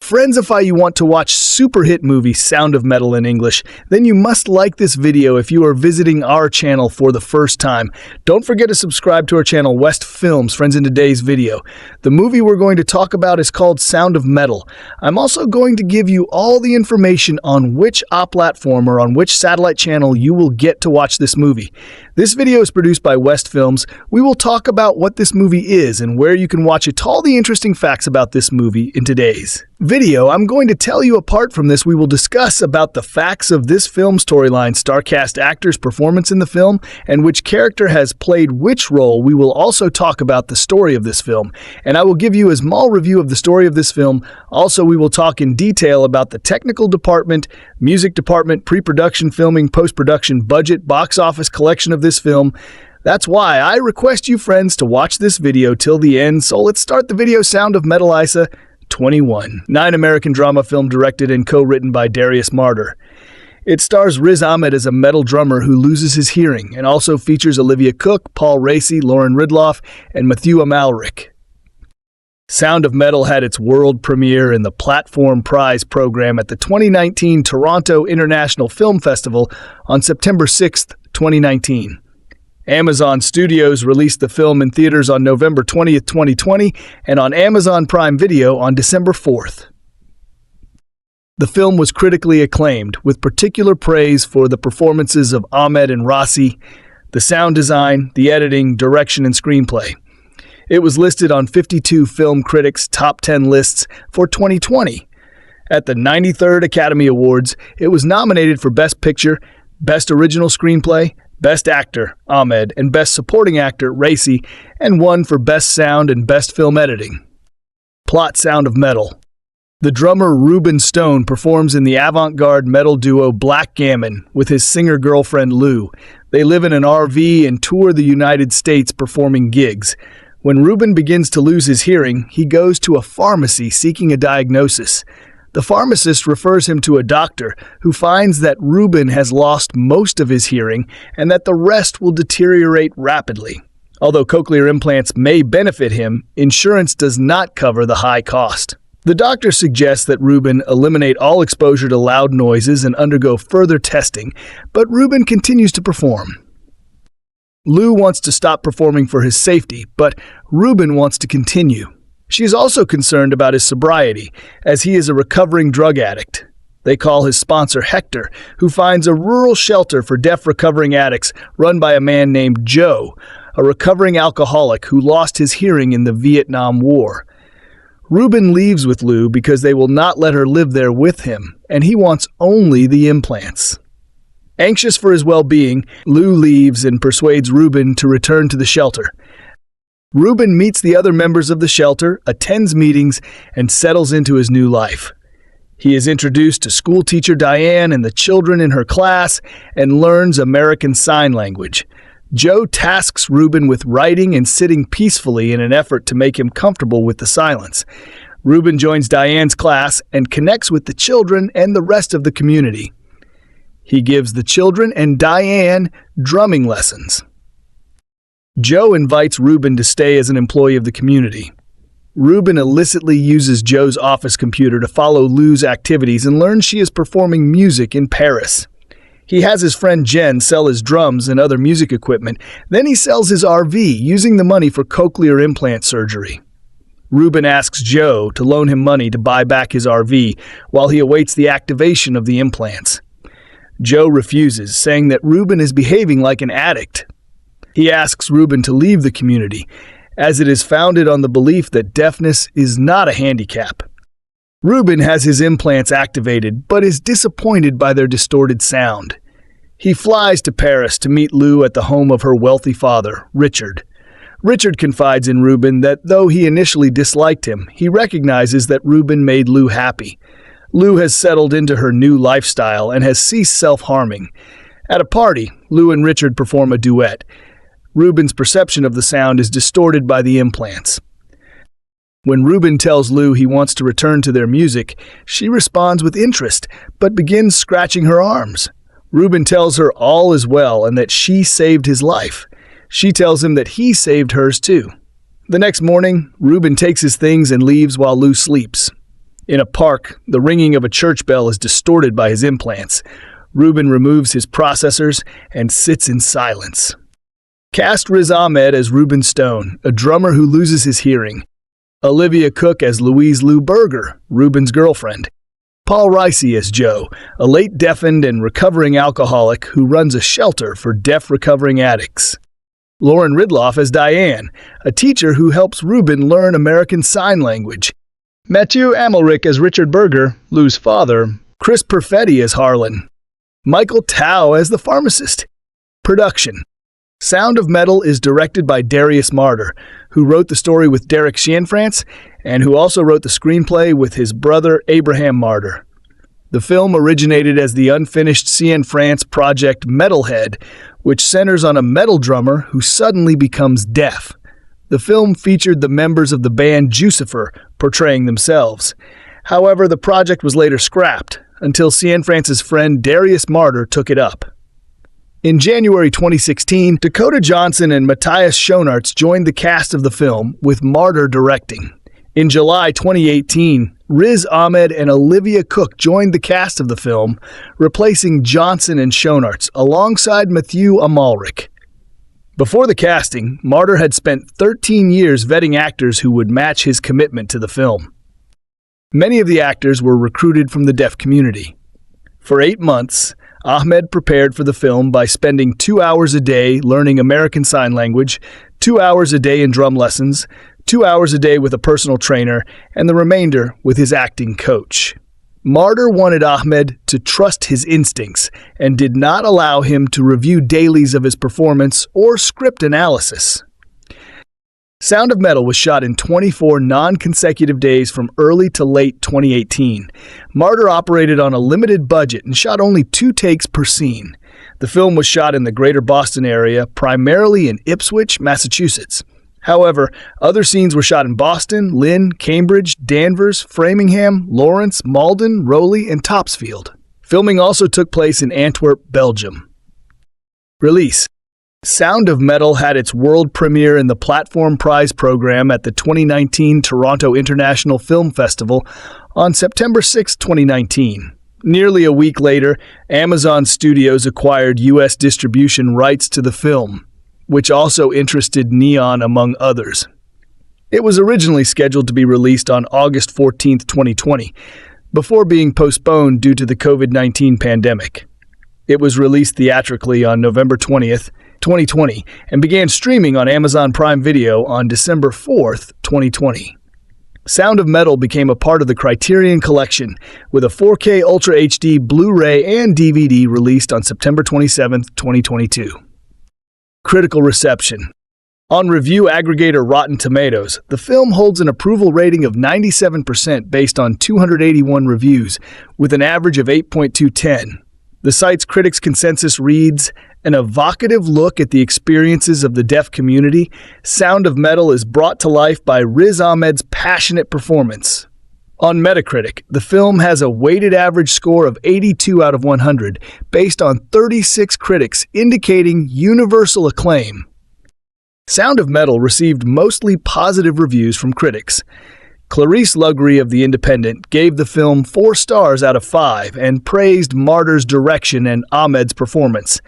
Friendsify you want to watch super hit movie Sound of Metal in English, then you must like this video if you are visiting our channel for the first time. Don't forget to subscribe to our channel West Films, friends, in today's video. The movie we're going to talk about is called Sound of Metal. I'm also going to give you all the information on which platform or on which satellite channel you will get to watch this movie. This video is produced by West Films. We will talk about what this movie is and where you can watch it, all the interesting facts about this movie in today's video. I'm going to tell you apart from this, we will discuss about the facts of this film storyline, star-cast actors' performance in the film, and which character has played which role. We will also talk about the story of this film, and I will give you a small review of the story of this film. Also, we will talk in detail about the technical department, music department, pre-production, filming, post-production, budget, box office collection of this film. That's why I request you friends to watch this video till the end. So let's start the video. Sound of Metal Isa 21. 9 American drama film directed and co-written by Darius Marder. It stars Riz Ahmed as a metal drummer who loses his hearing, and also features Olivia Cooke, Paul Raci, Lauren Ridloff, and Matthew Hamelinck. Sound of Metal had its world premiere in the Platform Prize program at the 2019 Toronto International Film Festival on September 6, 2019. Amazon Studios released the film in theaters on November 20th, 2020, and on Amazon Prime Video on December 4th. The film was critically acclaimed, with particular praise for the performances of Ahmed and Raci, the sound design, the editing, direction, and screenplay. It was listed on 52 Film Critics' Top 10 lists for 2020. At the 93rd Academy Awards, it was nominated for Best Picture, Best Original Screenplay, Best Actor, Ahmed, and Best Supporting Actor, Raci, and won for Best Sound and Best Film Editing. Plot: Sound of Metal. The drummer Ruben Stone performs in the avant-garde metal duo Black Gammon with his singer-girlfriend Lou. They live in an RV and tour the United States performing gigs. When Ruben begins to lose his hearing, he goes to a pharmacy seeking a diagnosis. The pharmacist refers him to a doctor who finds that Ruben has lost most of his hearing and that the rest will deteriorate rapidly. Although cochlear implants may benefit him, insurance does not cover the high cost. The doctor suggests that Ruben eliminate all exposure to loud noises and undergo further testing, but Ruben continues to perform. Lou wants to stop performing for his safety, but Ruben wants to continue. She is also concerned about his sobriety, as he is a recovering drug addict. They call his sponsor Hector, who finds a rural shelter for deaf recovering addicts run by a man named Joe, a recovering alcoholic who lost his hearing in the Vietnam War. Ruben leaves with Lou because they will not let her live there with him, and he wants only the implants. Anxious for his well-being, Lou leaves and persuades Ruben to return to the shelter. Ruben meets the other members of the shelter, attends meetings, and settles into his new life. He is introduced to school teacher Diane and the children in her class and learns American Sign Language. Joe tasks Ruben with writing and sitting peacefully in an effort to make him comfortable with the silence. Ruben joins Diane's class and connects with the children and the rest of the community. He gives the children and Diane drumming lessons. Joe invites Ruben to stay as an employee of the community. Ruben illicitly uses Joe's office computer to follow Lou's activities and learns she is performing music in Paris. He has his friend Jen sell his drums and other music equipment. Then he sells his RV, using the money for cochlear implant surgery. Ruben asks Joe to loan him money to buy back his RV while he awaits the activation of the implants. Joe refuses, saying that Ruben is behaving like an addict. He asks Ruben to leave the community, as it is founded on the belief that deafness is not a handicap. Ruben has his implants activated, but is disappointed by their distorted sound. He flies to Paris to meet Lou at the home of her wealthy father, Richard. Richard confides in Ruben that though he initially disliked him, he recognizes that Ruben made Lou happy. Lou has settled into her new lifestyle and has ceased self-harming. At a party, Lou and Richard perform a duet. Ruben's perception of the sound is distorted by the implants. When Ruben tells Lou he wants to return to their music, she responds with interest, but begins scratching her arms. Ruben tells her all is well and that she saved his life. She tells him that he saved hers too. The next morning, Ruben takes his things and leaves while Lou sleeps. In a park, the ringing of a church bell is distorted by his implants. Ruben removes his processors and sits in silence. Cast Riz Ahmed as Ruben Stone, a drummer who loses his hearing. Olivia Cooke as Louise Lou Berger, Ruben's girlfriend. Paul Raci as Joe, a late deafened and recovering alcoholic who runs a shelter for deaf recovering addicts. Lauren Ridloff as Diane, a teacher who helps Ruben learn American Sign Language. Matthew Hamelinck as Richard Berger, Lou's father. Chris Perfetti as Harlan. Michael Tao as the pharmacist. Production. Sound of Metal is directed by Darius Marder, who wrote the story with Derek Cianfrance and who also wrote the screenplay with his brother Abraham Marder. The film originated as the unfinished Cianfrance project Metalhead, which centers on a metal drummer who suddenly becomes deaf. The film featured the members of the band Jucifer portraying themselves. However, the project was later scrapped until Cianfrance's friend Darius Marder took it up. In January 2016, Dakota Johnson and Matthias Schoenaerts joined the cast of the film, with Marder directing. In July 2018, Riz Ahmed and Olivia Cooke joined the cast of the film, replacing Johnson and Schoenaerts alongside Matthew Hamelinck. Before the casting, Marder had spent 13 years vetting actors who would match his commitment to the film. Many of the actors were recruited from the deaf community. For 8 months, Ahmed prepared for the film by spending 2 hours a day learning American Sign Language, 2 hours a day in drum lessons, 2 hours a day with a personal trainer, and the remainder with his acting coach. Marder wanted Ahmed to trust his instincts and did not allow him to review dailies of his performance or script analysis. Sound of Metal was shot in 24 non-consecutive days from early to late 2018. Marder operated on a limited budget and shot only 2 takes per scene. The film was shot in the greater Boston area, primarily in Ipswich, Massachusetts. However, other scenes were shot in Boston, Lynn, Cambridge, Danvers, Framingham, Lawrence, Malden, Rowley, and Topsfield. Filming also took place in Antwerp, Belgium. Release. Sound of Metal had its world premiere in the Platform Prize program at the 2019 Toronto International Film Festival on September 6, 2019. Nearly a week later, Amazon Studios acquired U.S. distribution rights to the film, which also interested Neon among others. It was originally scheduled to be released on August 14, 2020, before being postponed due to the COVID-19 pandemic. It was released theatrically on November 20th, 2020, and began streaming on Amazon Prime Video on December 4th, 2020. Sound of Metal became a part of the Criterion Collection, with a 4K Ultra HD Blu-ray and DVD released on September 27, 2022. Critical reception. On review aggregator Rotten Tomatoes, the film holds an approval rating of 97% based on 281 reviews, with an average of 8.210. The site's critics' consensus reads, "An evocative look at the experiences of the deaf community, Sound of Metal is brought to life by Riz Ahmed's passionate performance." On Metacritic, the film has a weighted average score of 82 out of 100, based on 36 critics, indicating universal acclaim. Sound of Metal received mostly positive reviews from critics. Clarice Lugry of The Independent gave the film 4 stars out of 5 and praised Marder's direction and Ahmed's performance.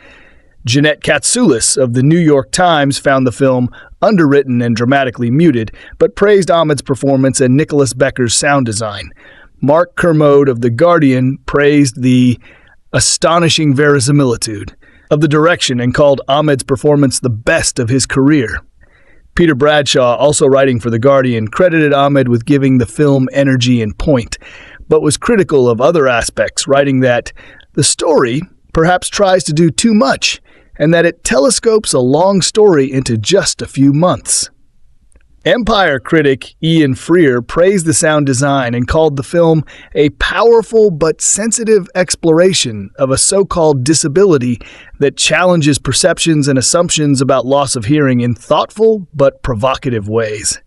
Jeanette Katsoulis of the New York Times found the film underwritten and dramatically muted, but praised Ahmed's performance and Nicholas Becker's sound design. Mark Kermode of The Guardian praised the astonishing verisimilitude of the direction and called Ahmed's performance the best of his career. Peter Bradshaw, also writing for The Guardian, credited Ahmed with giving the film energy and point, but was critical of other aspects, writing that the story perhaps tries to do too much, and that it telescopes a long story into just a few months. Empire critic Ian Freer praised the sound design and called the film a powerful but sensitive exploration of a so-called disability that challenges perceptions and assumptions about loss of hearing in thoughtful but provocative ways.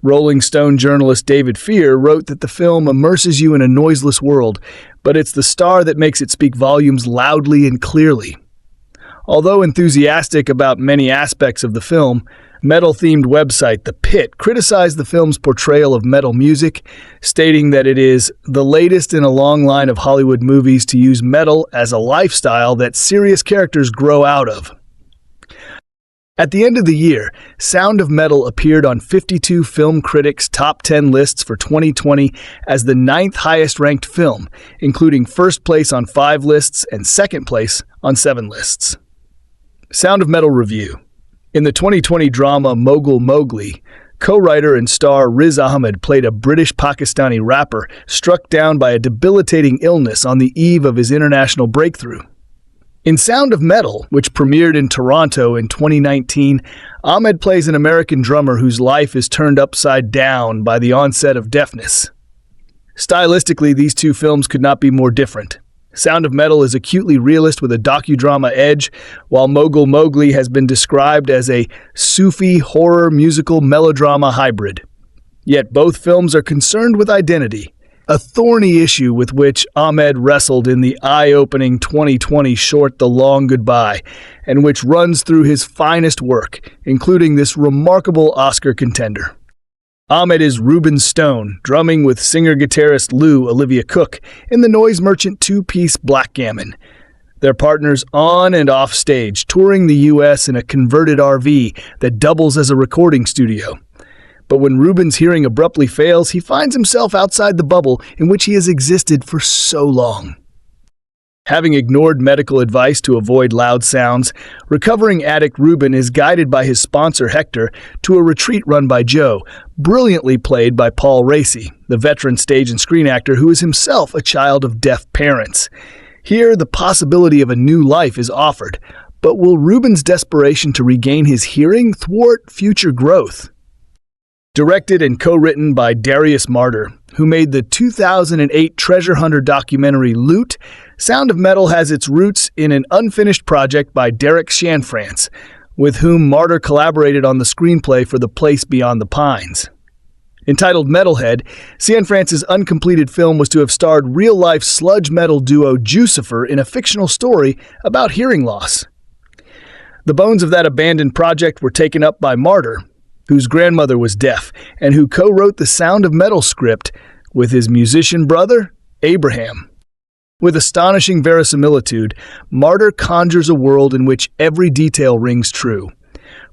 Rolling Stone journalist David Fear wrote that the film immerses you in a noiseless world, but it's the star that makes it speak volumes loudly and clearly. Although enthusiastic about many aspects of the film, Metal-themed website The Pit criticized the film's portrayal of metal music, stating that it is the latest in a long line of Hollywood movies to use metal as a lifestyle that serious characters grow out of. At the end of the year, Sound of Metal appeared on 52 film critics' top 10 lists for 2020 as the 9th highest-ranked film, including first place on 5 lists and second place on 7 lists. Sound of Metal review. In the 2020 drama Mogul Mowgli, co-writer and star Riz Ahmed played a British-Pakistani rapper struck down by a debilitating illness on the eve of his international breakthrough. In Sound of Metal, which premiered in Toronto in 2019, Ahmed plays an American drummer whose life is turned upside down by the onset of deafness. Stylistically, these two films could not be more different. Sound of Metal is acutely realist with a docudrama edge, while Mogul Mowgli has been described as a Sufi horror musical melodrama hybrid. Yet both films are concerned with identity, a thorny issue with which Ahmed wrestled in the eye-opening 2020 short The Long Goodbye, and which runs through his finest work, including this remarkable Oscar contender. Ahmed is Ruben Stone, drumming with singer-guitarist Olivia Cooke in the Noise Merchant two-piece Blackgammon. They're partners on and off stage, touring the U.S. in a converted RV that doubles as a recording studio. But when Ruben's hearing abruptly fails, he finds himself outside the bubble in which he has existed for so long. Having ignored medical advice to avoid loud sounds, recovering addict Ruben is guided by his sponsor Hector to a retreat run by Joe, brilliantly played by Paul Raci, the veteran stage and screen actor who is himself a child of deaf parents. Here, the possibility of a new life is offered, but will Ruben's desperation to regain his hearing thwart future growth? Directed and co-written by Darius Marder, who made the 2008 treasure hunter documentary Loot, Sound of Metal has its roots in an unfinished project by Derek Cianfrance, with whom Marder collaborated on the screenplay for The Place Beyond the Pines. Entitled Metalhead, Cianfrance's uncompleted film was to have starred real-life sludge metal duo Jucifer in a fictional story about hearing loss. The bones of that abandoned project were taken up by Marder, whose grandmother was deaf, and who co-wrote the Sound of Metal script with his musician brother, Abraham. With astonishing verisimilitude, Marder conjures a world in which every detail rings true.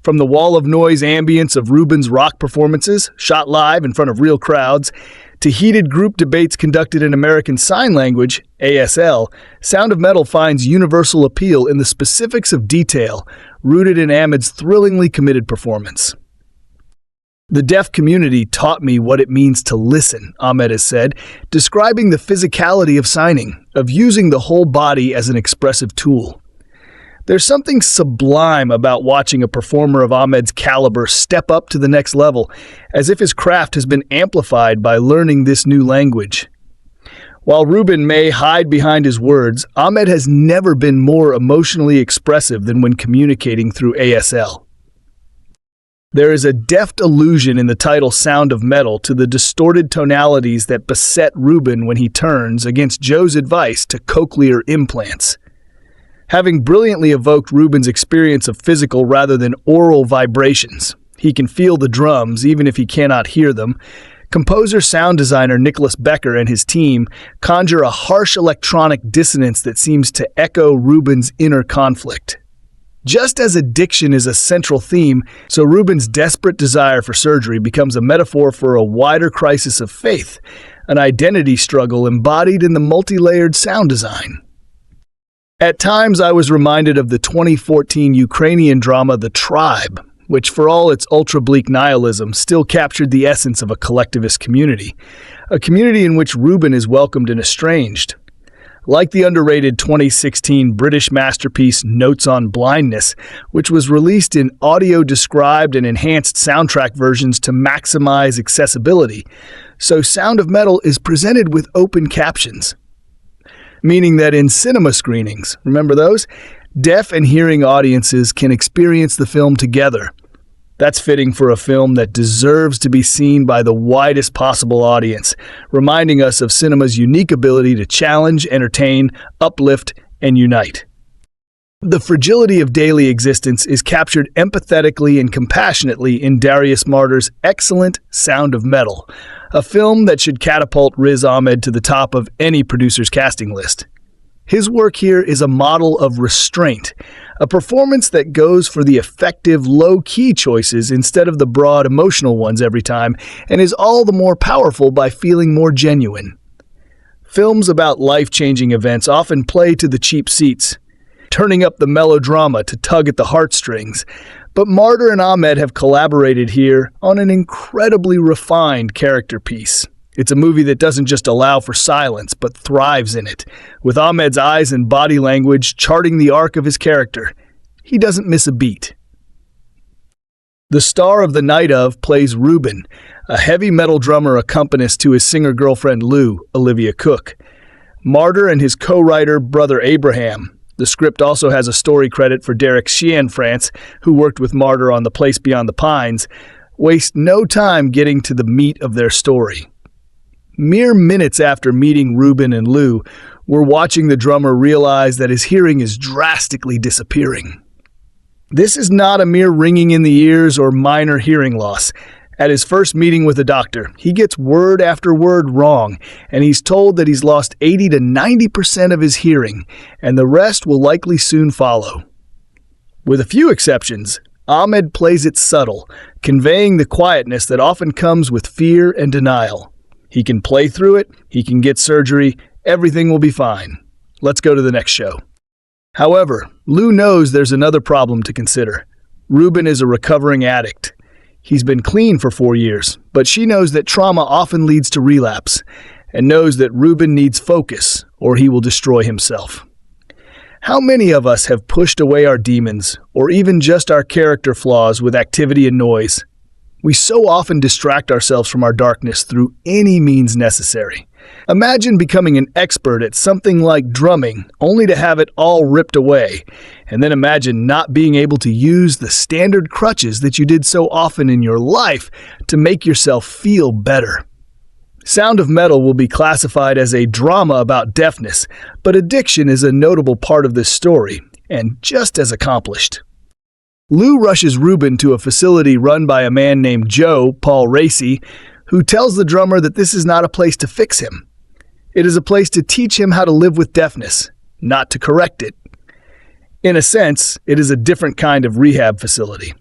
From the wall of noise ambience of Ruben's rock performances, shot live in front of real crowds, to heated group debates conducted in American Sign Language, ASL, Sound of Metal finds universal appeal in the specifics of detail, rooted in Ahmed's thrillingly committed performance. The deaf community taught me what it means to listen, Ahmed has said, describing the physicality of signing, of using the whole body as an expressive tool. There's something sublime about watching a performer of Ahmed's caliber step up to the next level, as if his craft has been amplified by learning this new language. While Ruben may hide behind his words, Ahmed has never been more emotionally expressive than when communicating through ASL. There is a deft allusion in the title Sound of Metal to the distorted tonalities that beset Ruben when he turns, against Joe's advice, to cochlear implants. Having brilliantly evoked Ruben's experience of physical rather than oral vibrations, he can feel the drums even if he cannot hear them. Composer sound designer Nicholas Becker and his team conjure a harsh electronic dissonance that seems to echo Ruben's inner conflict. Just as addiction is a central theme, so Ruben's desperate desire for surgery becomes a metaphor for a wider crisis of faith, an identity struggle embodied in the multi-layered sound design. At times, I was reminded of the 2014 Ukrainian drama The Tribe, which for all its ultra-bleak nihilism still captured the essence of a collectivist community, a community in which Ruben is welcomed and estranged. Like the underrated 2016 British masterpiece Notes on Blindness, which was released in audio-described and enhanced soundtrack versions to maximize accessibility, so Sound of Metal is presented with open captions. Meaning that in cinema screenings, remember those? Deaf and hearing audiences can experience the film together. That's fitting for a film that deserves to be seen by the widest possible audience, reminding us of cinema's unique ability to challenge, entertain, uplift, and unite. The fragility of daily existence is captured empathetically and compassionately in Darius Marder's excellent Sound of Metal, a film that should catapult Riz Ahmed to the top of any producer's casting list. His work here is a model of restraint, a performance that goes for the effective, low-key choices instead of the broad, emotional ones every time, and is all the more powerful by feeling more genuine. Films about life-changing events often play to the cheap seats, turning up the melodrama to tug at the heartstrings, but Marder and Ahmed have collaborated here on an incredibly refined character piece. It's a movie that doesn't just allow for silence, but thrives in it, with Ahmed's eyes and body language charting the arc of his character. He doesn't miss a beat. The star of The Night Of plays Ruben, a heavy metal drummer accompanist to his singer-girlfriend Lou, Olivia Cooke. Marder and his co-writer, brother Abraham. The script also has a story credit for Derek Cianfrance, who worked with Marder on The Place Beyond the Pines, waste no time getting to the meat of their story. Mere minutes after meeting Ruben and Lou, we're watching the drummer realize that his hearing is drastically disappearing. This is not a mere ringing in the ears or minor hearing loss. At his first meeting with a doctor, he gets word after word wrong, and he's told that he's lost 80 to 90% of his hearing, and the rest will likely soon follow. With a few exceptions, Ahmed plays it subtle, conveying the quietness that often comes with fear and denial. He can play through it, he can get surgery, everything will be fine. Let's go to the next show. However, Lou knows there's another problem to consider. Ruben is a recovering addict. He's been clean for 4 years, but she knows that trauma often leads to relapse, and knows that Ruben needs focus, or he will destroy himself. How many of us have pushed away our demons, or even just our character flaws with activity and noise? We so often distract ourselves from our darkness through any means necessary. Imagine becoming an expert at something like drumming, only to have it all ripped away. And then imagine not being able to use the standard crutches that you did so often in your life to make yourself feel better. Sound of Metal will be classified as a drama about deafness, but addiction is a notable part of this story, and just as accomplished. Lou rushes Ruben to a facility run by a man named Joe, Paul Raci, who tells the drummer that this is not a place to fix him. It is a place to teach him how to live with deafness, not to correct it. In a sense, it is a different kind of rehab facility.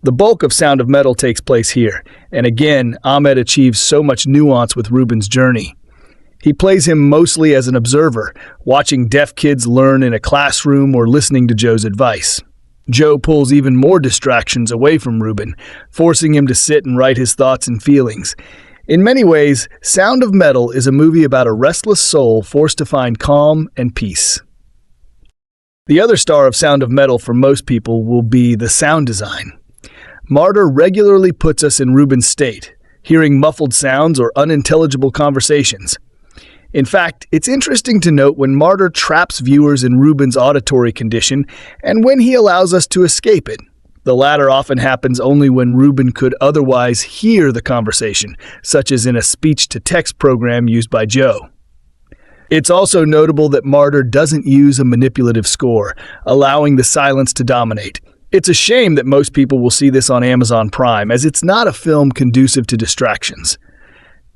The bulk of Sound of Metal takes place here, and again, Ahmed achieves so much nuance with Ruben's journey. He plays him mostly as an observer, watching deaf kids learn in a classroom or listening to Joe's advice. Joe pulls even more distractions away from Ruben, forcing him to sit and write his thoughts and feelings. In many ways, Sound of Metal is a movie about a restless soul forced to find calm and peace. The other star of Sound of Metal for most people will be the sound design. Marder regularly puts us in Ruben's state, hearing muffled sounds or unintelligible conversations. In fact, it's interesting to note when Marder traps viewers in Ruben's auditory condition and when he allows us to escape it. The latter often happens only when Ruben could otherwise hear the conversation, such as in a speech-to-text program used by Joe. It's also notable that Marder doesn't use a manipulative score, allowing the silence to dominate. It's a shame that most people will see this on Amazon Prime, as it's not a film conducive to distractions.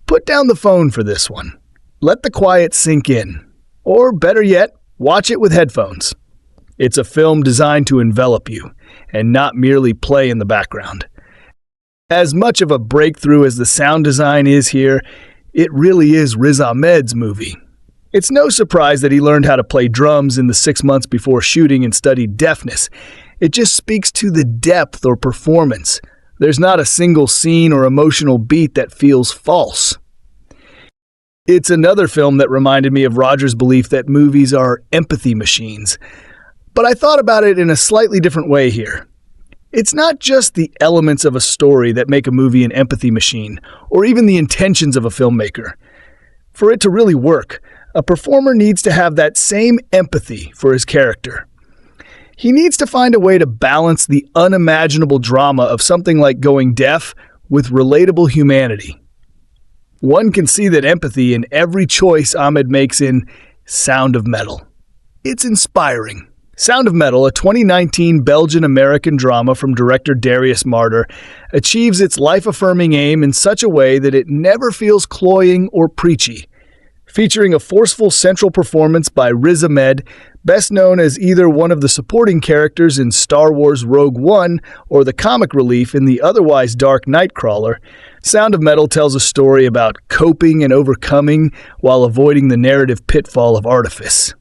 Put down the phone for this one. Let the quiet sink in. Or better yet, watch it with headphones. It's a film designed to envelop you, and not merely play in the background. As much of a breakthrough as the sound design is here, it really is Riz Ahmed's movie. It's no surprise that he learned how to play drums in the 6 months before shooting and studied deafness. It just speaks to the depth or performance. There's not a single scene or emotional beat that feels false. It's another film that reminded me of Roger's belief that movies are empathy machines. But I thought about it in a slightly different way here. It's not just the elements of a story that make a movie an empathy machine, or even the intentions of a filmmaker. For it to really work, a performer needs to have that same empathy for his character. He needs to find a way to balance the unimaginable drama of something like going deaf with relatable humanity. One can see that empathy in every choice Ahmed makes in Sound of Metal. It's inspiring, Sound of Metal, a 2019 Belgian-American drama from director Darius Marder, achieves its life-affirming aim in such a way that it never feels cloying or preachy. Featuring a forceful central performance by Riz Ahmed, best known as either one of the supporting characters in Star Wars Rogue One or the comic relief in the otherwise dark Nightcrawler, Sound of Metal tells a story about coping and overcoming while avoiding the narrative pitfall of artifice.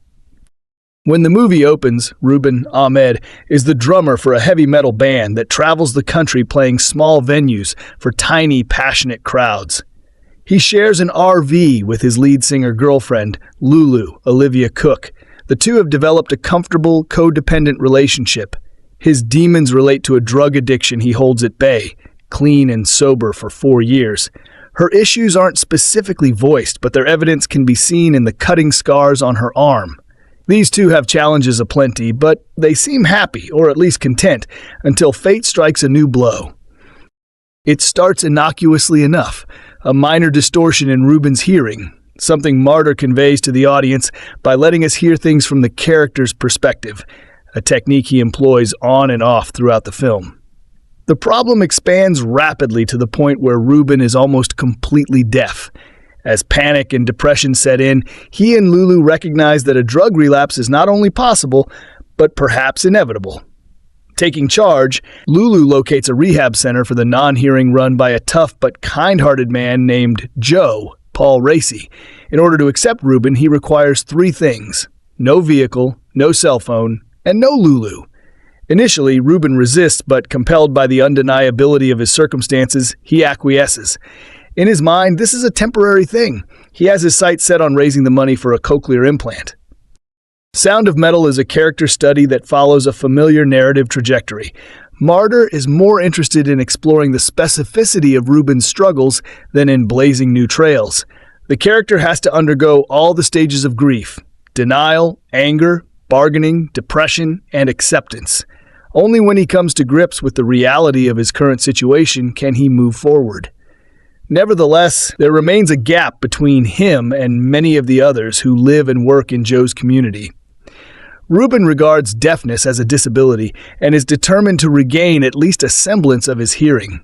When the movie opens, Riz Ahmed is the drummer for a heavy metal band that travels the country playing small venues for tiny, passionate crowds. He shares an RV with his lead singer girlfriend, Lulu, Olivia Cooke. The two have developed a comfortable, codependent relationship. His demons relate to a drug addiction he holds at bay, clean and sober for 4 years. Her issues aren't specifically voiced, but their evidence can be seen in the cutting scars on her arm. These two have challenges aplenty, but they seem happy, or at least content, until fate strikes a new blow. It starts innocuously enough, a minor distortion in Ruben's hearing, something Marder conveys to the audience by letting us hear things from the character's perspective, a technique he employs on and off throughout the film. The problem expands rapidly to the point where Ruben is almost completely deaf. As panic and depression set in, he and Lulu recognize that a drug relapse is not only possible, but perhaps inevitable. Taking charge, Lulu locates a rehab center for the non-hearing run by a tough but kind-hearted man named Joe, Paul Raci. In order to accept Ruben, he requires 3 things: no vehicle, no cell phone, and no Lulu. Initially, Ruben resists, but compelled by the undeniability of his circumstances, he acquiesces. In his mind, this is a temporary thing. He has his sights set on raising the money for a cochlear implant. Sound of Metal is a character study that follows a familiar narrative trajectory. Marder is more interested in exploring the specificity of Ruben's struggles than in blazing new trails. The character has to undergo all the stages of grief: denial, anger, bargaining, depression, and acceptance. Only when he comes to grips with the reality of his current situation can he move forward. Nevertheless, there remains a gap between him and many of the others who live and work in Joe's community. Ruben regards deafness as a disability and is determined to regain at least a semblance of his hearing.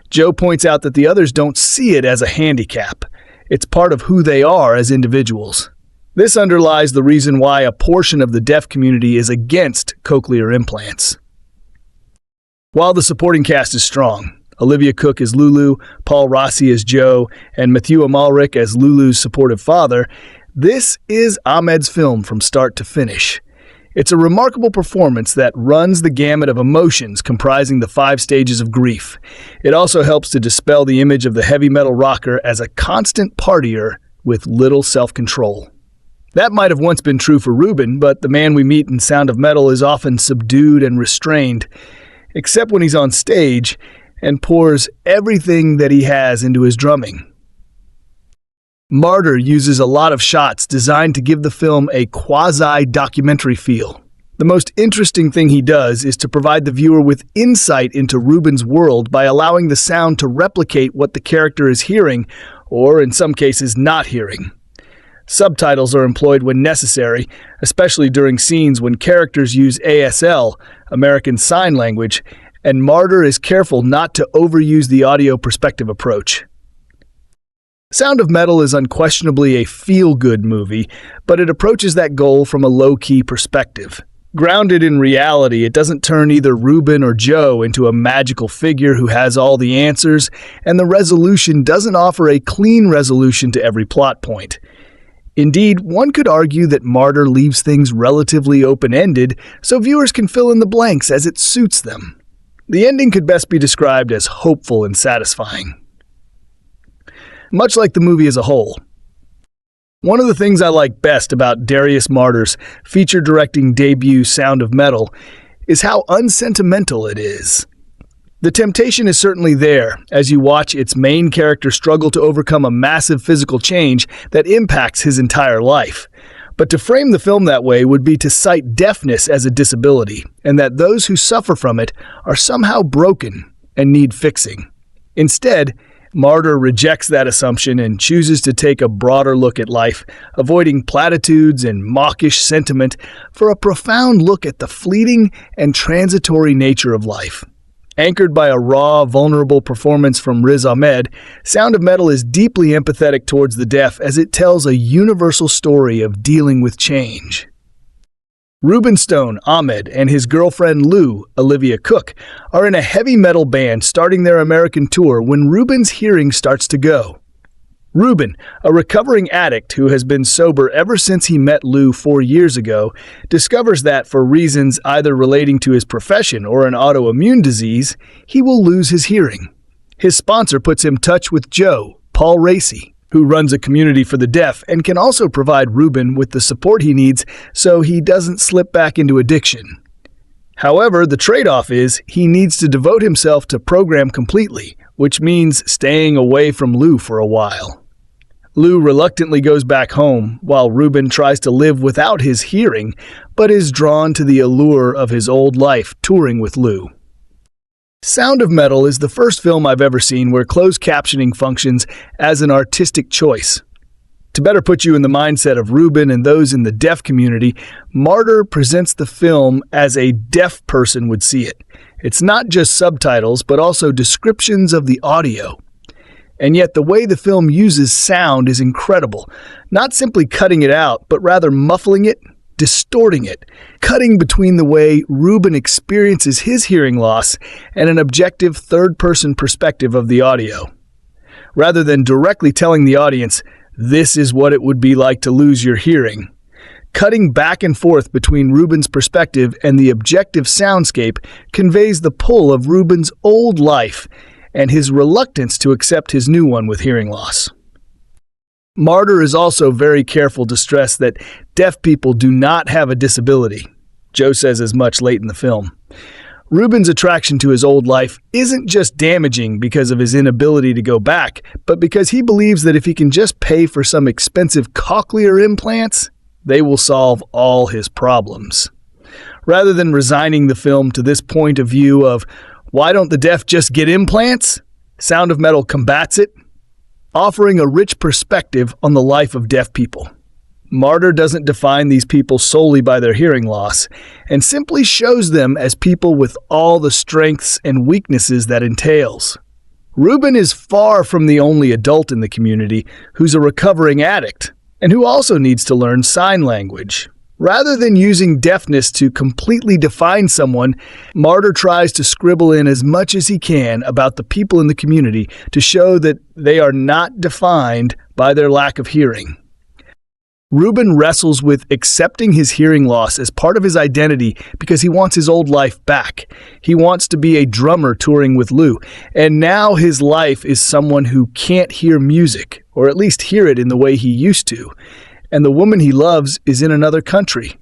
Joe points out that the others don't see it as a handicap. It's part of who they are as individuals. This underlies the reason why a portion of the deaf community is against cochlear implants. While the supporting cast is strong, Olivia Cooke as Lulu, Paul Raci as Joe, and Matthew Hamelinck as Lulu's supportive father, this is Ahmed's film from start to finish. It's a remarkable performance that runs the gamut of emotions comprising the 5 stages of grief. It also helps to dispel the image of the heavy metal rocker as a constant partier with little self-control. That might have once been true for Ruben, but the man we meet in Sound of Metal is often subdued and restrained, except when he's on stage and pours everything that he has into his drumming. Marder uses a lot of shots designed to give the film a quasi-documentary feel. The most interesting thing he does is to provide the viewer with insight into Ruben's world by allowing the sound to replicate what the character is hearing, or in some cases not hearing. Subtitles are employed when necessary, especially during scenes when characters use ASL, American Sign Language, and Marder is careful not to overuse the audio perspective approach. Sound of Metal is unquestionably a feel-good movie, but it approaches that goal from a low-key perspective. Grounded in reality, it doesn't turn either Ruben or Joe into a magical figure who has all the answers, and the resolution doesn't offer a clean resolution to every plot point. Indeed, one could argue that Marder leaves things relatively open-ended, so viewers can fill in the blanks as it suits them. The ending could best be described as hopeful and satisfying. Much like the movie as a whole. One of the things I like best about Darius Marder's feature-directing debut Sound of Metal is how unsentimental it is. The temptation is certainly there as you watch its main character struggle to overcome a massive physical change that impacts his entire life. But to frame the film that way would be to cite deafness as a disability, and that those who suffer from it are somehow broken and need fixing. Instead, Marder rejects that assumption and chooses to take a broader look at life, avoiding platitudes and mawkish sentiment for a profound look at the fleeting and transitory nature of life. Anchored by a raw, vulnerable performance from Riz Ahmed, Sound of Metal is deeply empathetic towards the deaf as it tells a universal story of dealing with change. Rubenstone Ahmed and his girlfriend Lou, Olivia Cooke, are in a heavy metal band starting their American tour when Ruben's hearing starts to go. Ruben, a recovering addict who has been sober ever since he met Lou 4 years ago, discovers that for reasons either relating to his profession or an autoimmune disease, he will lose his hearing. His sponsor puts him in touch with Joe, Paul Raci, who runs a community for the deaf and can also provide Ruben with the support he needs so he doesn't slip back into addiction. However, the trade-off is he needs to devote himself to program completely, which means staying away from Lou for a while. Lou reluctantly goes back home, while Ruben tries to live without his hearing, but is drawn to the allure of his old life touring with Lou. Sound of Metal is the first film I've ever seen where closed captioning functions as an artistic choice. To better put you in the mindset of Ruben and those in the deaf community, Marder presents the film as a deaf person would see it. It's not just subtitles, but also descriptions of the audio. And yet the way the film uses sound is incredible, not simply cutting it out, but rather muffling it, distorting it, cutting between the way Ruben experiences his hearing loss and an objective third-person perspective of the audio. Rather than directly telling the audience, this is what it would be like to lose your hearing, cutting back and forth between Ruben's perspective and the objective soundscape conveys the pull of Ruben's old life and his reluctance to accept his new one with hearing loss. Marder is also very careful to stress that deaf people do not have a disability. Joe says as much late in the film. Ruben's attraction to his old life isn't just damaging because of his inability to go back, but because he believes that if he can just pay for some expensive cochlear implants, they will solve all his problems. Rather than resigning the film to this point of view of, why don't the deaf just get implants? Sound of Metal combats it, offering a rich perspective on the life of deaf people. Marder doesn't define these people solely by their hearing loss, and simply shows them as people with all the strengths and weaknesses that entails. Ruben is far from the only adult in the community who's a recovering addict, and who also needs to learn sign language. Rather than using deafness to completely define someone, Marder tries to scribble in as much as he can about the people in the community to show that they are not defined by their lack of hearing. Ruben wrestles with accepting his hearing loss as part of his identity because he wants his old life back. He wants to be a drummer touring with Lou, and now his life is someone who can't hear music, or at least hear it in the way he used to. And the woman he loves is in another country.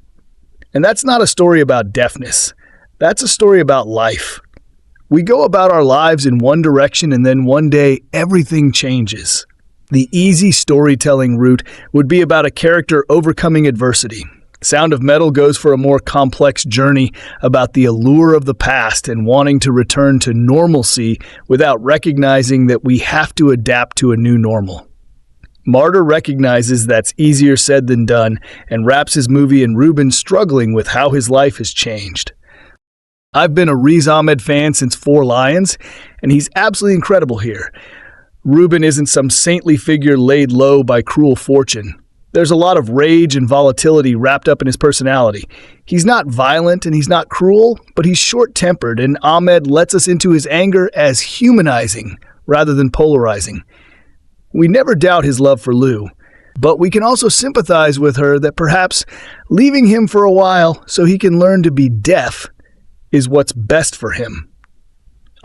And that's not a story about deafness. That's a story about life. We go about our lives in one direction and then one day everything changes. The easy storytelling route would be about a character overcoming adversity. Sound of Metal goes for a more complex journey about the allure of the past and wanting to return to normalcy without recognizing that we have to adapt to a new normal. Marder recognizes that's easier said than done and wraps his movie in Ruben struggling with how his life has changed. I've been a Riz Ahmed fan since Four Lions, and he's absolutely incredible here. Ruben isn't some saintly figure laid low by cruel fortune. There's a lot of rage and volatility wrapped up in his personality. He's not violent and he's not cruel, but he's short-tempered, and Ahmed lets us into his anger as humanizing rather than polarizing. We never doubt his love for Lou, but we can also sympathize with her that perhaps leaving him for a while so he can learn to be deaf is what's best for him.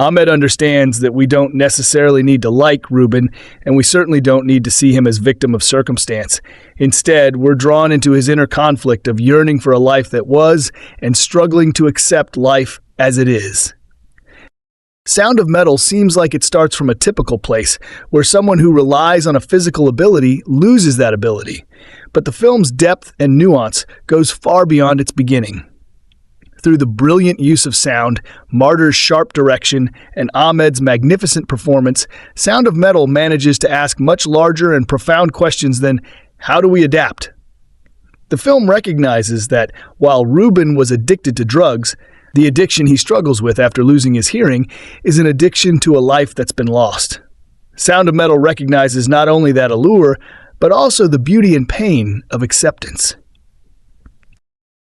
Ahmed understands that we don't necessarily need to like Ruben, and we certainly don't need to see him as victim of circumstance. Instead, we're drawn into his inner conflict of yearning for a life that was and struggling to accept life as it is. Sound of Metal seems like it starts from a typical place, where someone who relies on a physical ability loses that ability. But the film's depth and nuance goes far beyond its beginning. through the brilliant use of sound, Marder's sharp direction, and Ahmed's magnificent performance, Sound of Metal manages to ask much larger and profound questions than, how do we adapt? The film recognizes that while Ruben was addicted to drugs, the addiction he struggles with after losing his hearing is an addiction to a life that's been lost. Sound of Metal recognizes not only that allure, but also the beauty and pain of acceptance.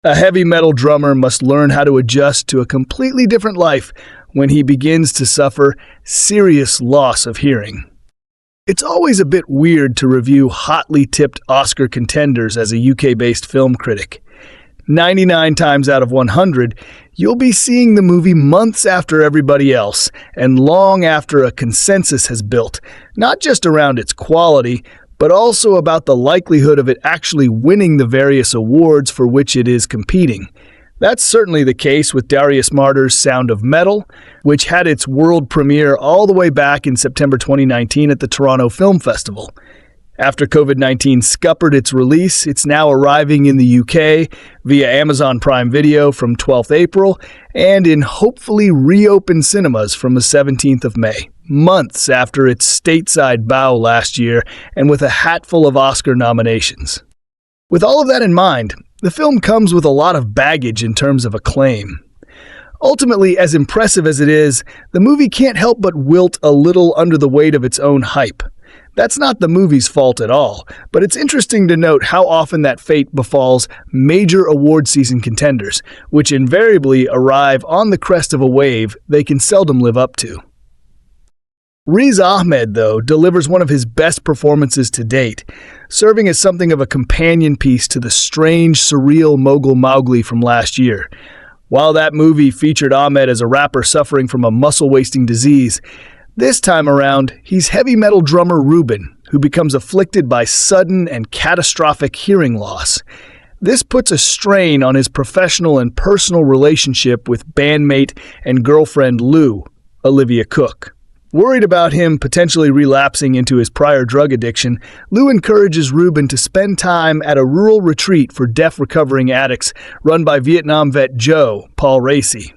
A heavy metal drummer must learn how to adjust to a completely different life when he begins to suffer serious loss of hearing. It's always a bit weird to review hotly tipped Oscar contenders as a UK-based film critic. 99 times out of 100, you'll be seeing the movie months after everybody else, and long after a consensus has built, not just around its quality, but also about the likelihood of it actually winning the various awards for which it is competing. That's certainly the case with Darius Marder's Sound of Metal, which had its world premiere all the way back in September 2019 at the Toronto Film Festival. After COVID-19 scuppered its release, it's now arriving in the UK via Amazon Prime Video from 12th April and in hopefully reopened cinemas from the 17th of May, months after its stateside bow last year and with a hatful of Oscar nominations. With all of that in mind, the film comes with a lot of baggage in terms of acclaim. Ultimately, as impressive as it is, the movie can't help but wilt a little under the weight of its own hype. That's not the movie's fault at all, but it's interesting to note how often that fate befalls major award season contenders, which invariably arrive on the crest of a wave they can seldom live up to. Riz Ahmed, though, delivers one of his best performances to date, serving as something of a companion piece to the strange, surreal Mogul Mowgli from last year. While that movie featured Ahmed as a rapper suffering from a muscle-wasting disease, this time around, he's heavy metal drummer Ruben, who becomes afflicted by sudden and catastrophic hearing loss. This puts a strain on his professional and personal relationship with bandmate and girlfriend Lou, Olivia Cooke. Worried about him potentially relapsing into his prior drug addiction, Lou encourages Ruben to spend time at a rural retreat for deaf recovering addicts run by Vietnam vet Joe, Paul Raci.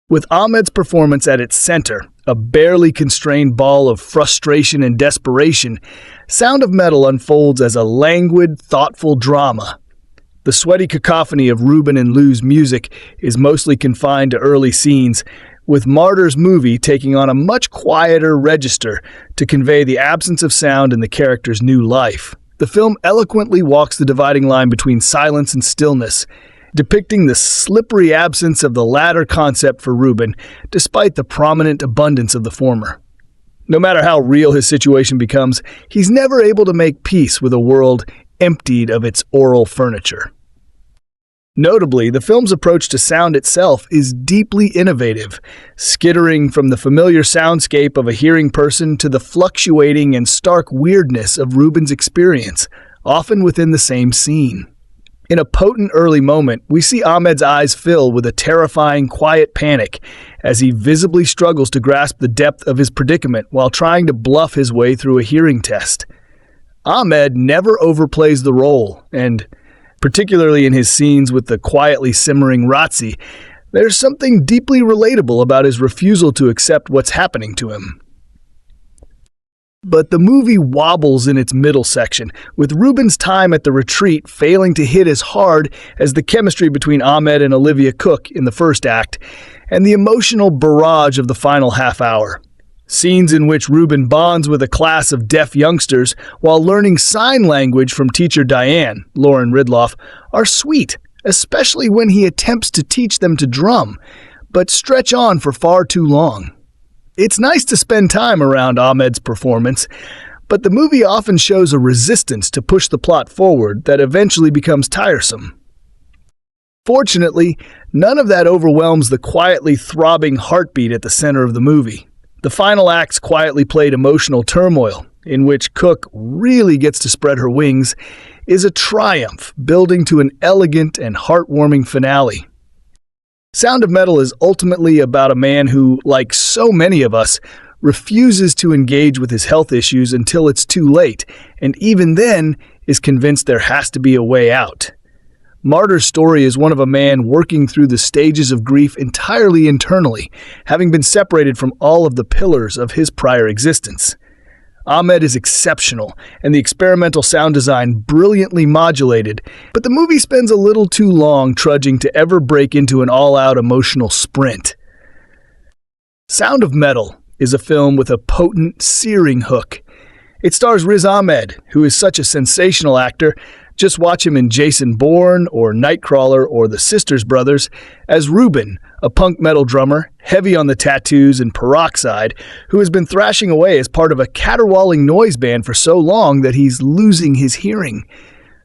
With Ahmed's performance at its center, a barely constrained ball of frustration and desperation, Sound of Metal unfolds as a languid, thoughtful drama. The sweaty cacophony of Ruben and Lou's music is mostly confined to early scenes, with Marder's movie taking on a much quieter register to convey the absence of sound in the character's new life. The film eloquently walks the dividing line between silence and stillness, depicting the slippery absence of the latter concept for Ruben, despite the prominent abundance of the former. No matter how real his situation becomes, he's never able to make peace with a world emptied of its oral furniture. Notably, the film's approach to sound itself is deeply innovative, skittering from the familiar soundscape of a hearing person to the fluctuating and stark weirdness of Ruben's experience, often within the same scene. In a potent early moment, we see Ahmed's eyes fill with a terrifying, quiet panic as he visibly struggles to grasp the depth of his predicament while trying to bluff his way through a hearing test. Ahmed never overplays the role, and particularly in his scenes with the quietly simmering Raci, there's something deeply relatable about his refusal to accept what's happening to him. But the movie wobbles in its middle section, with Ruben's time at the retreat failing to hit as hard as the chemistry between Ahmed and Olivia Cooke in the first act, and the emotional barrage of the final half hour. Scenes in which Ruben bonds with a class of deaf youngsters while learning sign language from teacher Diane, Lauren Ridloff, are sweet, especially when he attempts to teach them to drum, but stretch on for far too long. It's nice to spend time around Ahmed's performance, but the movie often shows a resistance to push the plot forward that eventually becomes tiresome. Fortunately, none of that overwhelms the quietly throbbing heartbeat at the center of the movie. The final act's quietly played emotional turmoil, in which Cooke really gets to spread her wings, is a triumph, building to an elegant and heartwarming finale. Sound of Metal is ultimately about a man who, like so many of us, refuses to engage with his health issues until it's too late, and even then is convinced there has to be a way out. Marder's story is one of a man working through the stages of grief entirely internally, having been separated from all of the pillars of his prior existence. Ahmed is exceptional, and the experimental sound design brilliantly modulated, but the movie spends a little too long trudging to ever break into an all-out emotional sprint. Sound of Metal is a film with a potent, searing hook. It stars Riz Ahmed, who is such a sensational actor. Just watch him in Jason Bourne or Nightcrawler or The Sisters Brothers as Ruben, a punk metal drummer, heavy on the tattoos and peroxide, who has been thrashing away as part of a caterwauling noise band for so long that he's losing his hearing.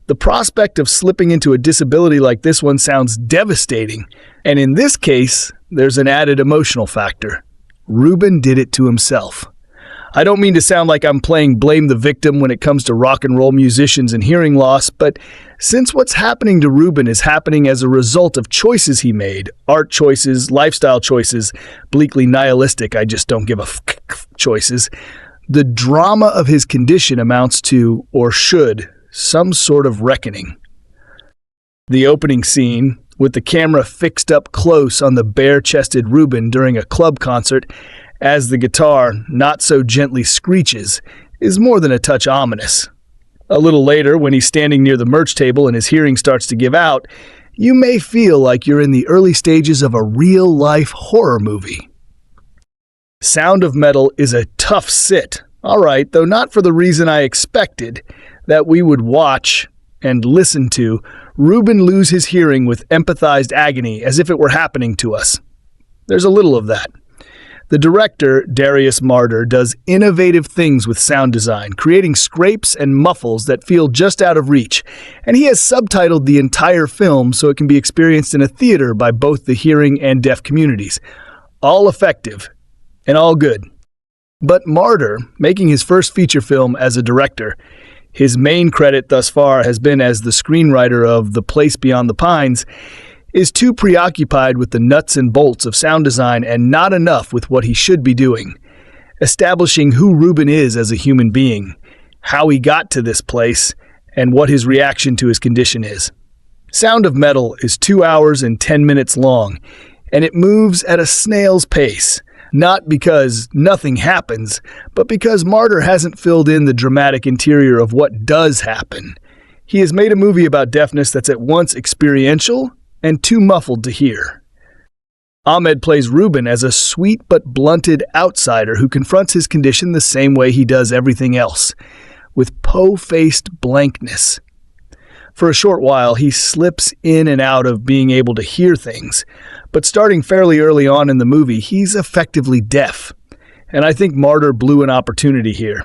The prospect of slipping into a disability like this one sounds devastating, and in this case, there's an added emotional factor. Ruben did it to himself. I don't mean to sound like I'm playing blame the victim when it comes to rock and roll musicians and hearing loss, but since what's happening to Ruben is happening as a result of choices he made, art choices, lifestyle choices, bleakly nihilistic, I just don't give a choices, the drama of his condition amounts to, or should, some sort of reckoning. The opening scene, with the camera fixed up close on the bare-chested Ruben during a club concert, as the guitar not so gently screeches, is more than a touch ominous. A little later, when he's standing near the merch table and his hearing starts to give out, you may feel like you're in the early stages of a real-life horror movie. Sound of Metal is a tough sit, alright, though not for the reason I expected, that we would watch and listen to Ruben lose his hearing with empathized agony as if it were happening to us. There's a little of that. The director, Darius Marder, does innovative things with sound design, creating scrapes and muffles that feel just out of reach, and he has subtitled the entire film so it can be experienced in a theater by both the hearing and deaf communities. All effective, and all good. But Marder, making his first feature film as a director, his main credit thus far has been as the screenwriter of The Place Beyond the Pines, is too preoccupied with the nuts and bolts of sound design and not enough with what he should be doing, establishing who Ruben is as a human being, how he got to this place, and what his reaction to his condition is. Sound of Metal is 2 hours and 10 minutes long, and it moves at a snail's pace, not because nothing happens, but because Marder hasn't filled in the dramatic interior of what does happen. He has made a movie about deafness that's at once experiential and too muffled to hear. Ahmed plays Ruben as a sweet but blunted outsider who confronts his condition the same way he does everything else, with po-faced blankness. For a short while, he slips in and out of being able to hear things, but starting fairly early on in the movie, he's effectively deaf. And I think Marder blew an opportunity here.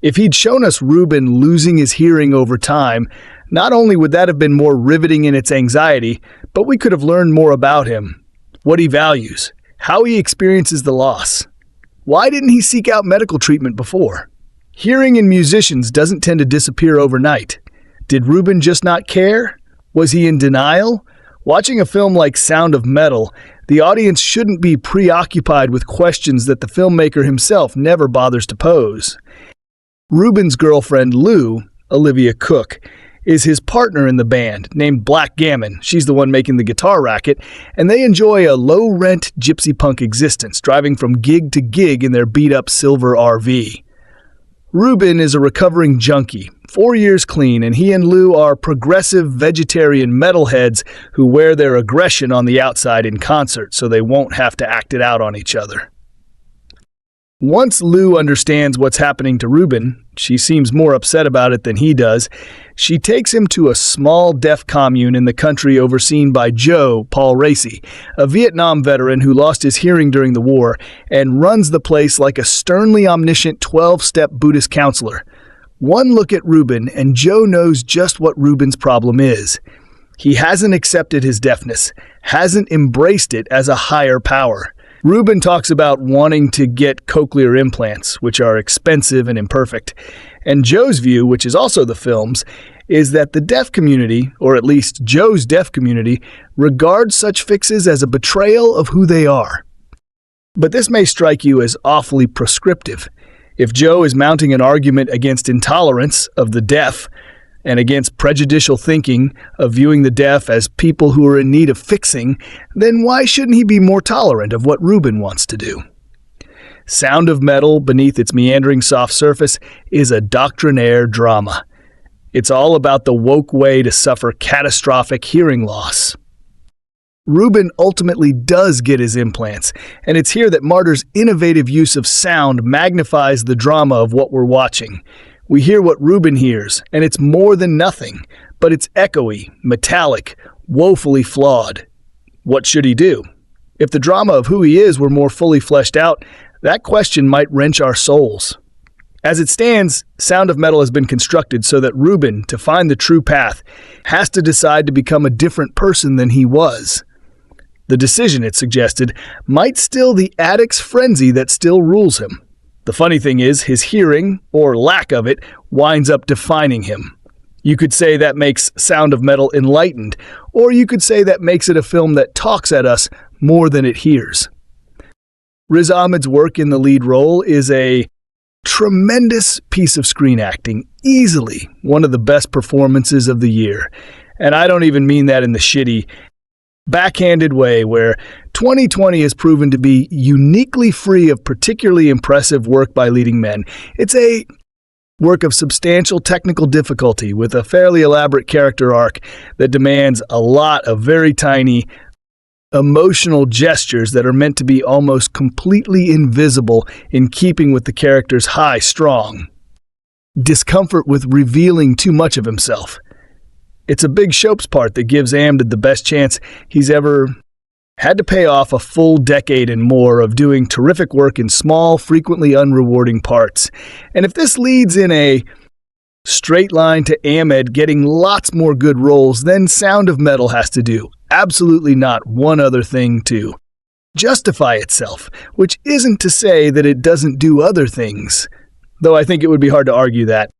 If he'd shown us Ruben losing his hearing over time, not only would that have been more riveting in its anxiety, but we could have learned more about him, what he values, how he experiences the loss. Why didn't he seek out medical treatment before? Hearing in musicians doesn't tend to disappear overnight. Did Ruben just not care? Was he in denial? Watching a film like Sound of Metal, the audience shouldn't be preoccupied with questions that the filmmaker himself never bothers to pose. Ruben's girlfriend, Lou, Olivia Cooke, is his partner in the band, named Black Gammon. She's the one making the guitar racket, and they enjoy a low-rent gypsy punk existence, driving from gig to gig in their beat-up silver RV. Ruben is a recovering junkie, 4 years clean, and he and Lou are progressive vegetarian metalheads who wear their aggression on the outside in concert so they won't have to act it out on each other. Once Lou understands what's happening to Ruben, she seems more upset about it than he does. She takes him to a small deaf commune in the country overseen by Joe, Paul Raci, a Vietnam veteran who lost his hearing during the war and runs the place like a sternly omniscient 12-step Buddhist counselor. One look at Ruben and Joe knows just what Ruben's problem is. He hasn't accepted his deafness, hasn't embraced it as a higher power. Ruben talks about wanting to get cochlear implants, which are expensive and imperfect. And Joe's view, which is also the film's, is that the deaf community, or at least Joe's deaf community, regards such fixes as a betrayal of who they are. But this may strike you as awfully prescriptive. If Joe is mounting an argument against intolerance of the deaf, and against prejudicial thinking of viewing the deaf as people who are in need of fixing, then why shouldn't he be more tolerant of what Reuben wants to do? Sound of Metal, beneath its meandering soft surface, is a doctrinaire drama. It's all about the woke way to suffer catastrophic hearing loss. Reuben ultimately does get his implants, and it's here that Marder's innovative use of sound magnifies the drama of what we're watching. We hear what Reuben hears, and it's more than nothing, but it's echoey, metallic, woefully flawed. What should he do? If the drama of who he is were more fully fleshed out, that question might wrench our souls. As it stands, Sound of Metal has been constructed so that Reuben, to find the true path, has to decide to become a different person than he was. The decision, it suggested, might still the addict's frenzy that still rules him. The funny thing is, his hearing, or lack of it, winds up defining him. You could say that makes Sound of Metal enlightened, or you could say that makes it a film that talks at us more than it hears. Riz Ahmed's work in the lead role is a tremendous piece of screen acting, easily one of the best performances of the year. And I don't even mean that in the shitty, backhanded way where 2020 has proven to be uniquely free of particularly impressive work by leading men. It's a work of substantial technical difficulty with a fairly elaborate character arc that demands a lot of very tiny emotional gestures that are meant to be almost completely invisible in keeping with the character's high, strong discomfort with revealing too much of himself. It's a big Shope's part that gives Ahmed the best chance he's ever had to pay off a full decade and more of doing terrific work in small, frequently unrewarding parts. And if this leads in a straight line to Ahmed getting lots more good roles, then Sound of Metal has to do absolutely not one other thing to justify itself, which isn't to say that it doesn't do other things, though I think it would be hard to argue that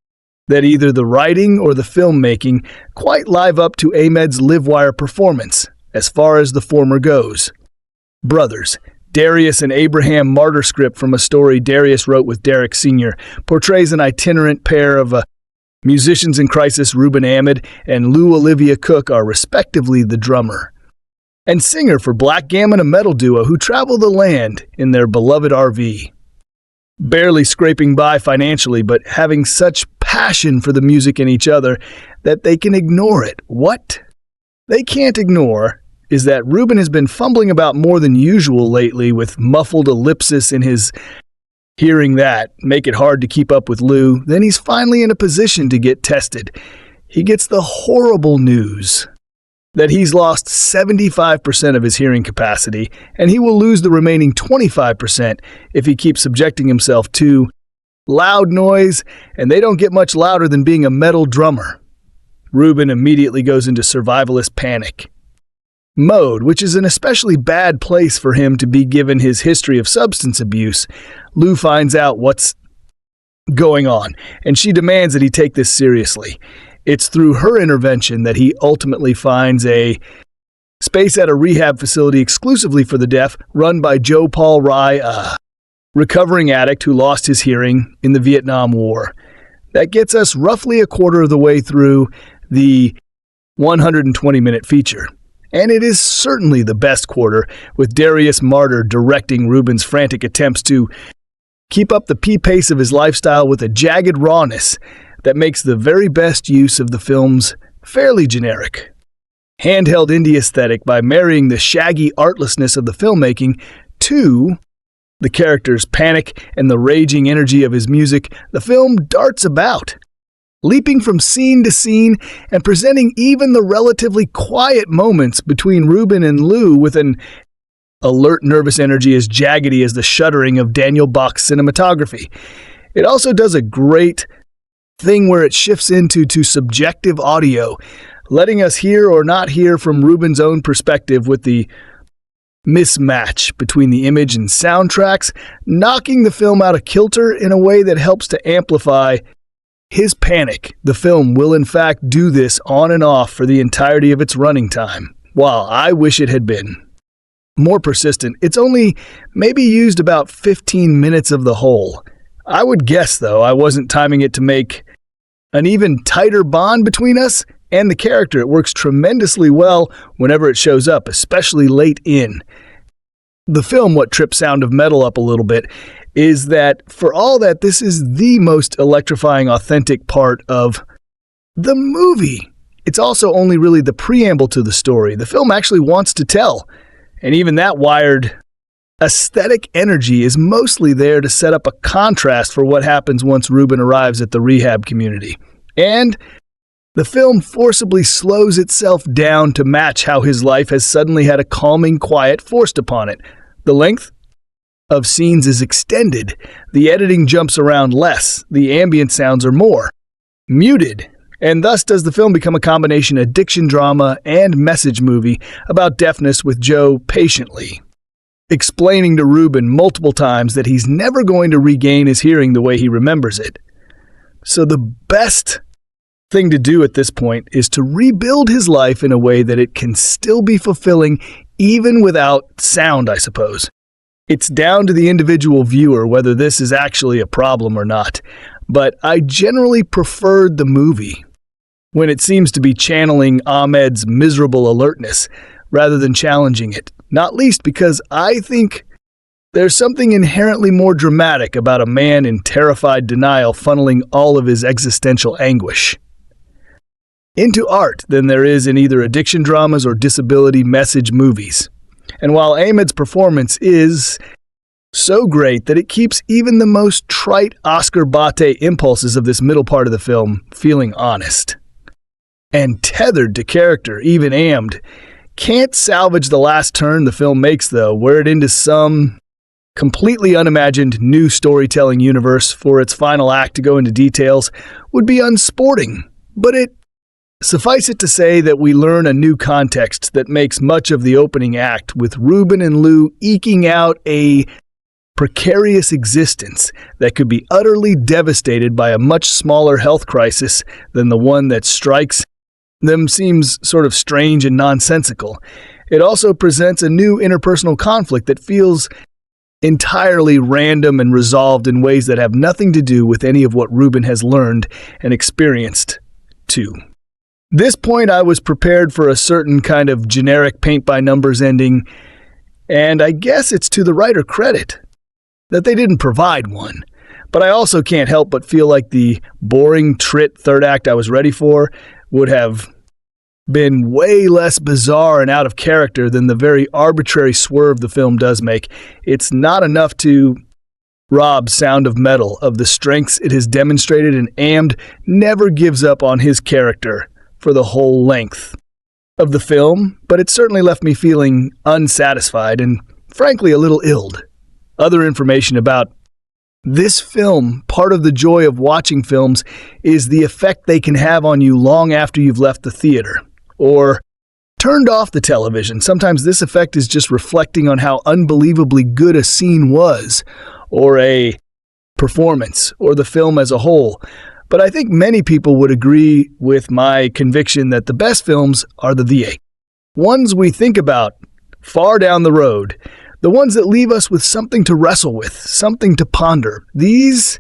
either the writing or the filmmaking quite live up to Ahmed's live-wire performance, as far as the former goes. Brothers, Darius and Abraham Marder script from a story Darius wrote with Derek Sr. portrays an itinerant pair of musicians in crisis. Reuben Ahmed and Olivia Cooke are respectively the drummer and singer for Black Gammon, a metal duo who travel the land in their beloved RV. Barely scraping by financially, but having such passion for the music in each other that they can ignore it. What they can't ignore is that Reuben has been fumbling about more than usual lately with muffled ellipsis in his hearing that make it hard to keep up with Lou. Then he's finally in a position to get tested. He gets the horrible news that he's lost 75% of his hearing capacity, and he will lose the remaining 25% if he keeps subjecting himself to loud noise, and they don't get much louder than being a metal drummer. Reuben immediately goes into survivalist panic mode, which is an especially bad place for him to be given his history of substance abuse. Lou finds out what's going on, and she demands that he take this seriously. It's through her intervention that he ultimately finds a space at a rehab facility exclusively for the deaf, run by Joe Paul Rye, a recovering addict who lost his hearing in the Vietnam War. That gets us roughly a quarter of the way through the 120-minute feature. And it is certainly the best quarter, with Darius Marder directing Reuben's frantic attempts to keep up the pace of his lifestyle with a jagged rawness that makes the very best use of the film's fairly generic handheld indie aesthetic by marrying the shaggy artlessness of the filmmaking to the character's panic and the raging energy of his music. The film darts about, leaping from scene to scene and presenting even the relatively quiet moments between Reuben and Lou with an alert, nervous energy as jaggedy as the shuddering of Daniel Bach's cinematography. It also does a great thing where it shifts into subjective audio, letting us hear or not hear from Reuben's own perspective with the mismatch between the image and soundtracks, knocking the film out of kilter in a way that helps to amplify his panic. The film will in fact do this on and off for the entirety of its running time. While I wish it had been more persistent, it's only maybe used about 15 minutes of the whole. I would guess, though, I wasn't timing it to make an even tighter bond between us and the character. It works tremendously well whenever it shows up, especially late in. The film, what trips Sound of Metal up a little bit, is that for all that, this is the most electrifying, authentic part of the movie. It's also only really the preamble to the story the film actually wants to tell. And even that wired aesthetic energy is mostly there to set up a contrast for what happens once Ruben arrives at the rehab community. And the film forcibly slows itself down to match how his life has suddenly had a calming quiet forced upon it. The length of scenes is extended. The editing jumps around less. The ambient sounds are more muted. And thus does the film become a combination addiction drama and message movie about deafness, with Joe patiently explaining to Ruben multiple times that he's never going to regain his hearing the way he remembers it. So the best thing to do at this point is to rebuild his life in a way that it can still be fulfilling even without sound, I suppose. It's down to the individual viewer whether this is actually a problem or not, but I generally preferred the movie when it seems to be channeling Ahmed's miserable alertness rather than challenging it, not least because I think there's something inherently more dramatic about a man in terrified denial funneling all of his existential anguish into art than there is in either addiction dramas or disability message movies. And while Ahmed's performance is so great that it keeps even the most trite Oscar Bate impulses of this middle part of the film feeling honest and tethered to character, even Ahmed, can't salvage the last turn the film makes, though, wear it into some completely unimagined new storytelling universe for its final act to go into details would be unsporting, but suffice it to say that we learn a new context that makes much of the opening act, with Ruben and Lou eking out a precarious existence that could be utterly devastated by a much smaller health crisis than the one that strikes them seems sort of strange and nonsensical. It also presents a new interpersonal conflict that feels entirely random and resolved in ways that have nothing to do with any of what Ruben has learned and experienced too. This point I was prepared for a certain kind of generic paint-by-numbers ending, and I guess it's to the writer credit that they didn't provide one. But I also can't help but feel like the boring, trit third act I was ready for would have been way less bizarre and out of character than the very arbitrary swerve the film does make. It's not enough to rob Sound of Metal of the strengths it has demonstrated, and Ahmed never gives up on his character for the whole length of the film, but it certainly left me feeling unsatisfied and, frankly, a little illed. Other information about this film, part of the joy of watching films, is the effect they can have on you long after you've left the theater or turned off the television. Sometimes this effect is just reflecting on how unbelievably good a scene was, or a performance, or the film as a whole. But I think many people would agree with my conviction that the best films are the ones we think about far down the road, the ones that leave us with something to wrestle with, something to ponder. These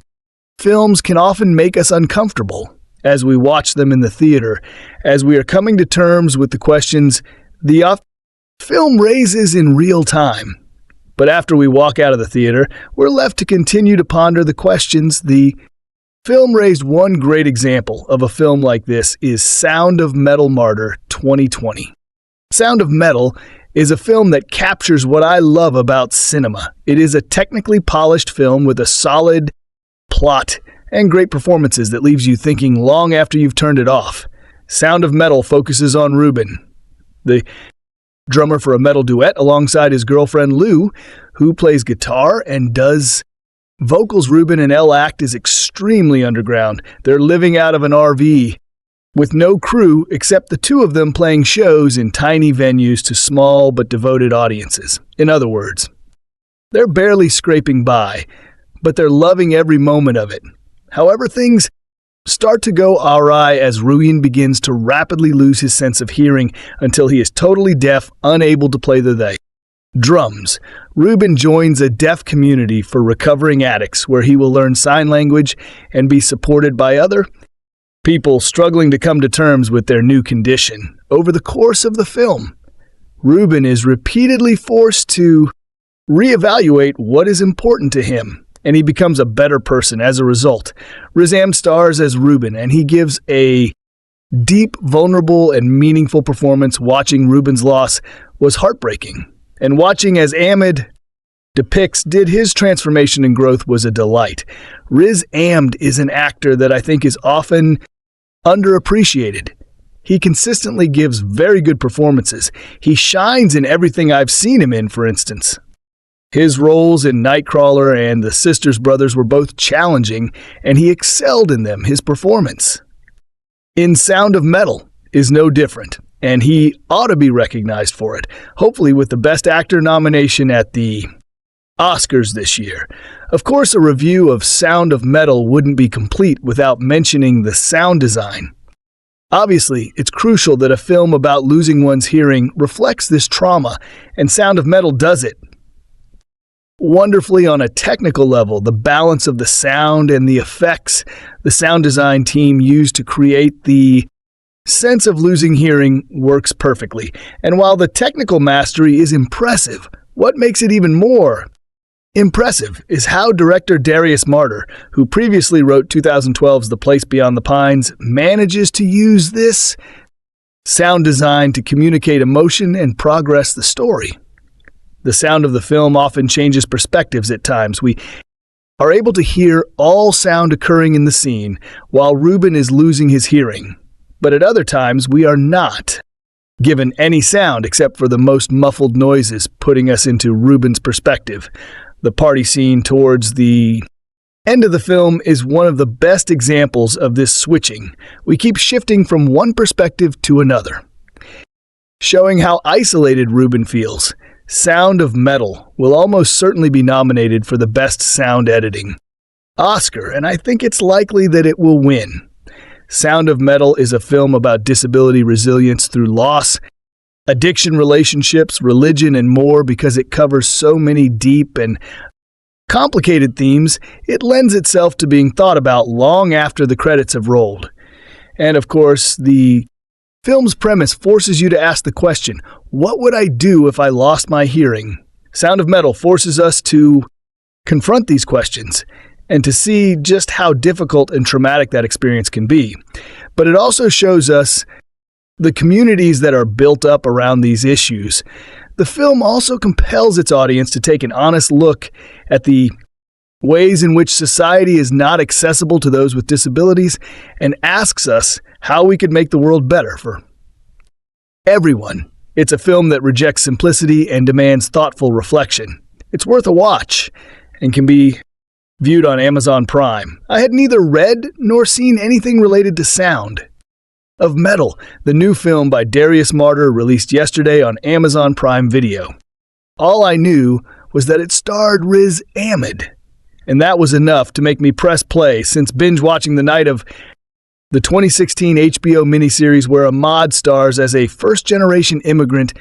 films can often make us uncomfortable as we watch them in the theater, as we are coming to terms with the questions the film raises in real time. But after we walk out of the theater, we're left to continue to ponder the questions the film raised. One great example of a film like this is Sound of Metal Marder 2020. Sound of Metal is a film that captures what I love about cinema. It is a technically polished film with a solid plot and great performances that leaves you thinking long after you've turned it off. Sound of Metal focuses on Ruben, the drummer for a metal duet alongside his girlfriend Lou, who plays guitar and does vocals. Ruben and Elle act is extremely underground. They're living out of an RV with no crew except the two of them playing shows in tiny venues to small but devoted audiences. In other words, they're barely scraping by, but they're loving every moment of it. However, things start to go awry as Ruben begins to rapidly lose his sense of hearing until he is totally deaf, unable to play the drums. Ruben joins a deaf community for recovering addicts where he will learn sign language and be supported by other people struggling to come to terms with their new condition. Over the course of the film, Ruben is repeatedly forced to reevaluate what is important to him, and he becomes a better person as a result. Riz Ahmed stars as Ruben, and he gives a deep, vulnerable, and meaningful performance. Watching Ruben's loss was heartbreaking, and watching as Ahmed depicts did his transformation and growth was a delight. Riz Ahmed is an actor that I think is often underappreciated. He consistently gives very good performances. He shines in everything I've seen him in, for instance. His roles in Nightcrawler and The Sisters Brothers were both challenging, and he excelled in them. His performance in Sound of Metal is no different, and he ought to be recognized for it, hopefully with the Best Actor nomination at the Oscars this year. Of course, a review of Sound of Metal wouldn't be complete without mentioning the sound design. Obviously, it's crucial that a film about losing one's hearing reflects this trauma, and Sound of Metal does it wonderfully on a technical level. The balance of the sound and the effects the sound design team used to create the sense of losing hearing works perfectly. And while the technical mastery is impressive, what makes it even more impressive is how director Darius Marder, who previously wrote 2012's The Place Beyond the Pines, manages to use this sound design to communicate emotion and progress the story. The sound of the film often changes perspectives at times. We are able to hear all sound occurring in the scene while Ruben is losing his hearing. But at other times, we are not given any sound except for the most muffled noises, putting us into Ruben's perspective. The party scene towards the end of the film is one of the best examples of this switching. We keep shifting from one perspective to another, showing how isolated Ruben feels. Sound of Metal will almost certainly be nominated for the Best Sound Editing Oscar, and I think it's likely that it will win. Sound of Metal is a film about disability resilience through loss, addiction, relationships, religion, and more. Because it covers so many deep and complicated themes, it lends itself to being thought about long after the credits have rolled. And of course, the film's premise forces you to ask the question, what would I do if I lost my hearing? Sound of Metal forces us to confront these questions and to see just how difficult and traumatic that experience can be. But it also shows us the communities that are built up around these issues. The film also compels its audience to take an honest look at the ways in which society is not accessible to those with disabilities and asks us how we could make the world better for everyone. It's a film that rejects simplicity and demands thoughtful reflection. It's worth a watch and can be viewed on Amazon Prime. I had neither read nor seen anything related to Sound of Metal, the new film by Darius Marder, released yesterday on Amazon Prime Video. All I knew was that it starred Riz Ahmed, and that was enough to make me press play, since binge watching the night of the 2016 HBO miniseries where Ahmed stars as a first-generation immigrant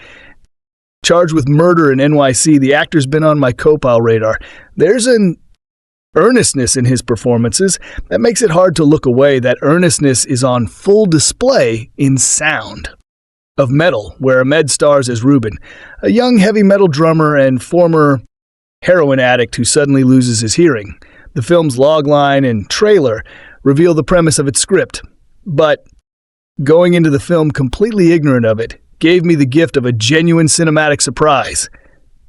charged with murder in NYC. The actor's been on my co-pile radar. There's an earnestness in his performances that makes it hard to look away. That earnestness is on full display in Sound of Metal, where Ahmed stars as Ruben, a young heavy metal drummer and former heroin addict who suddenly loses his hearing. The film's logline and trailer reveal the premise of its script, but going into the film completely ignorant of it gave me the gift of a genuine cinematic surprise.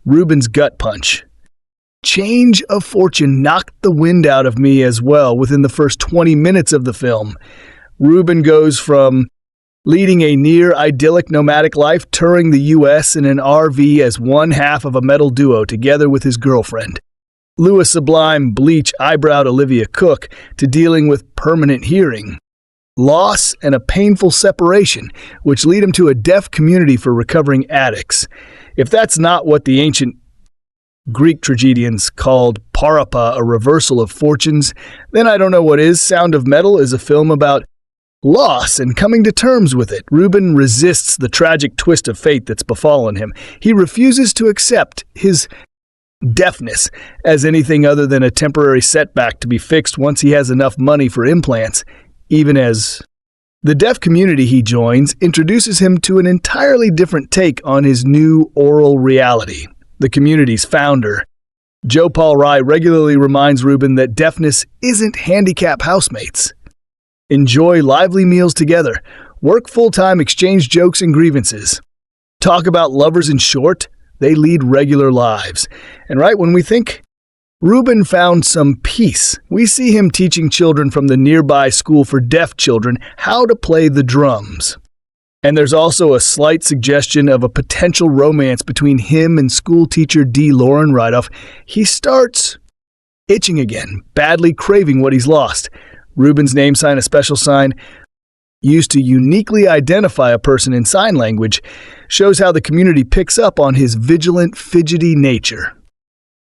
Ruben's gut punch. Change of fortune knocked the wind out of me as well within the first 20 minutes of the film. Ruben goes from leading a near idyllic nomadic life, touring the U.S. in an RV as one half of a metal duo together with his girlfriend, Louis Sublime bleach-eyebrowed Olivia Cooke, to dealing with permanent hearing loss and a painful separation, which lead him to a deaf community for recovering addicts. If that's not what the ancient Greek tragedians called parapa, a reversal of fortunes, then I don't know what is. Sound of Metal is a film about loss and coming to terms with it. Ruben resists the tragic twist of fate that's befallen him. He refuses to accept his deafness as anything other than a temporary setback to be fixed once he has enough money for implants, even as the deaf community he joins introduces him to an entirely different take on his new oral reality. The community's founder, Joe Paul Rye, regularly reminds Ruben that deafness isn't handicap housemates. Enjoy lively meals together, work full-time, exchange jokes and grievances. Talk about lovers in short, they lead regular lives. And right when we think Ruben found some peace, we see him teaching children from the nearby school for deaf children how to play the drums. And there's also a slight suggestion of a potential romance between him and school teacher D. Lauren Ridloff. He starts itching again, badly craving what he's lost. Ruben's name sign, a special sign used to uniquely identify a person in sign language, shows how the community picks up on his vigilant, fidgety nature.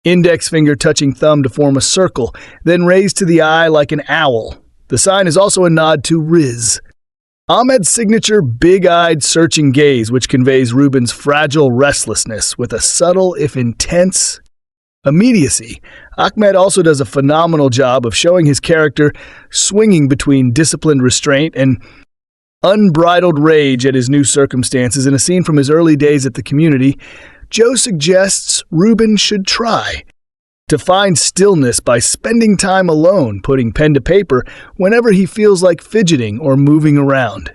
Index finger touching thumb to form a circle, then raised to the eye like an owl. The sign is also a nod to Riz Ahmed's signature big-eyed searching gaze, which conveys Ruben's fragile restlessness with a subtle, if intense, immediacy. Ahmed also does a phenomenal job of showing his character swinging between disciplined restraint and unbridled rage at his new circumstances. In a scene from his early days at the community, Joe suggests Ruben should try to find stillness by spending time alone, putting pen to paper whenever he feels like fidgeting or moving around.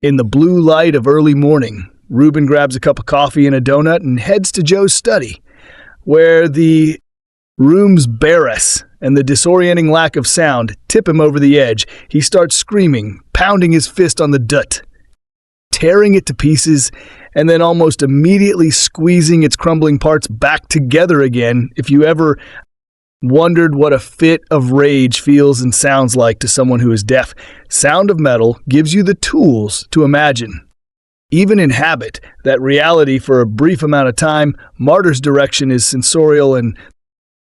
In the blue light of early morning, Ruben grabs a cup of coffee and a donut and heads to Joe's study, where the room's bareness and the disorienting lack of sound tip him over the edge. He starts screaming, pounding his fist on the dut, tearing it to pieces, and then almost immediately squeezing its crumbling parts back together again. If you ever wondered what a fit of rage feels and sounds like to someone who is deaf, Sound of Metal gives you the tools to imagine. Even in habit, that reality for a brief amount of time, Marder's direction is sensorial and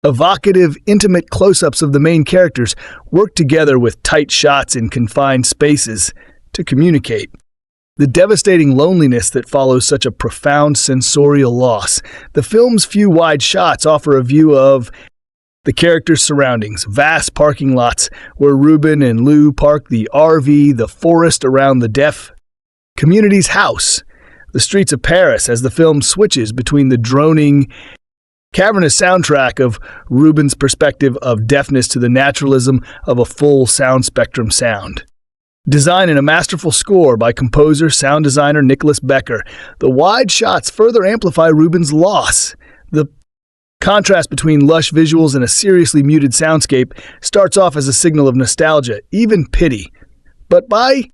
evocative, intimate close-ups of the main characters work together with tight shots in confined spaces to communicate. The devastating loneliness that follows such a profound sensorial loss. The film's few wide shots offer a view of the characters' surroundings, vast parking lots where Ruben and Lou park the RV, the forest around the deaf community's house, the streets of Paris as the film switches between the droning, cavernous soundtrack of Ruben's perspective of deafness to the naturalism of a full sound spectrum sound. Design and a masterful score by composer, sound designer Nicholas Becker. The wide shots further amplify Ruben's loss. The contrast between lush visuals and a seriously muted soundscape starts off as a signal of nostalgia, even pity. But by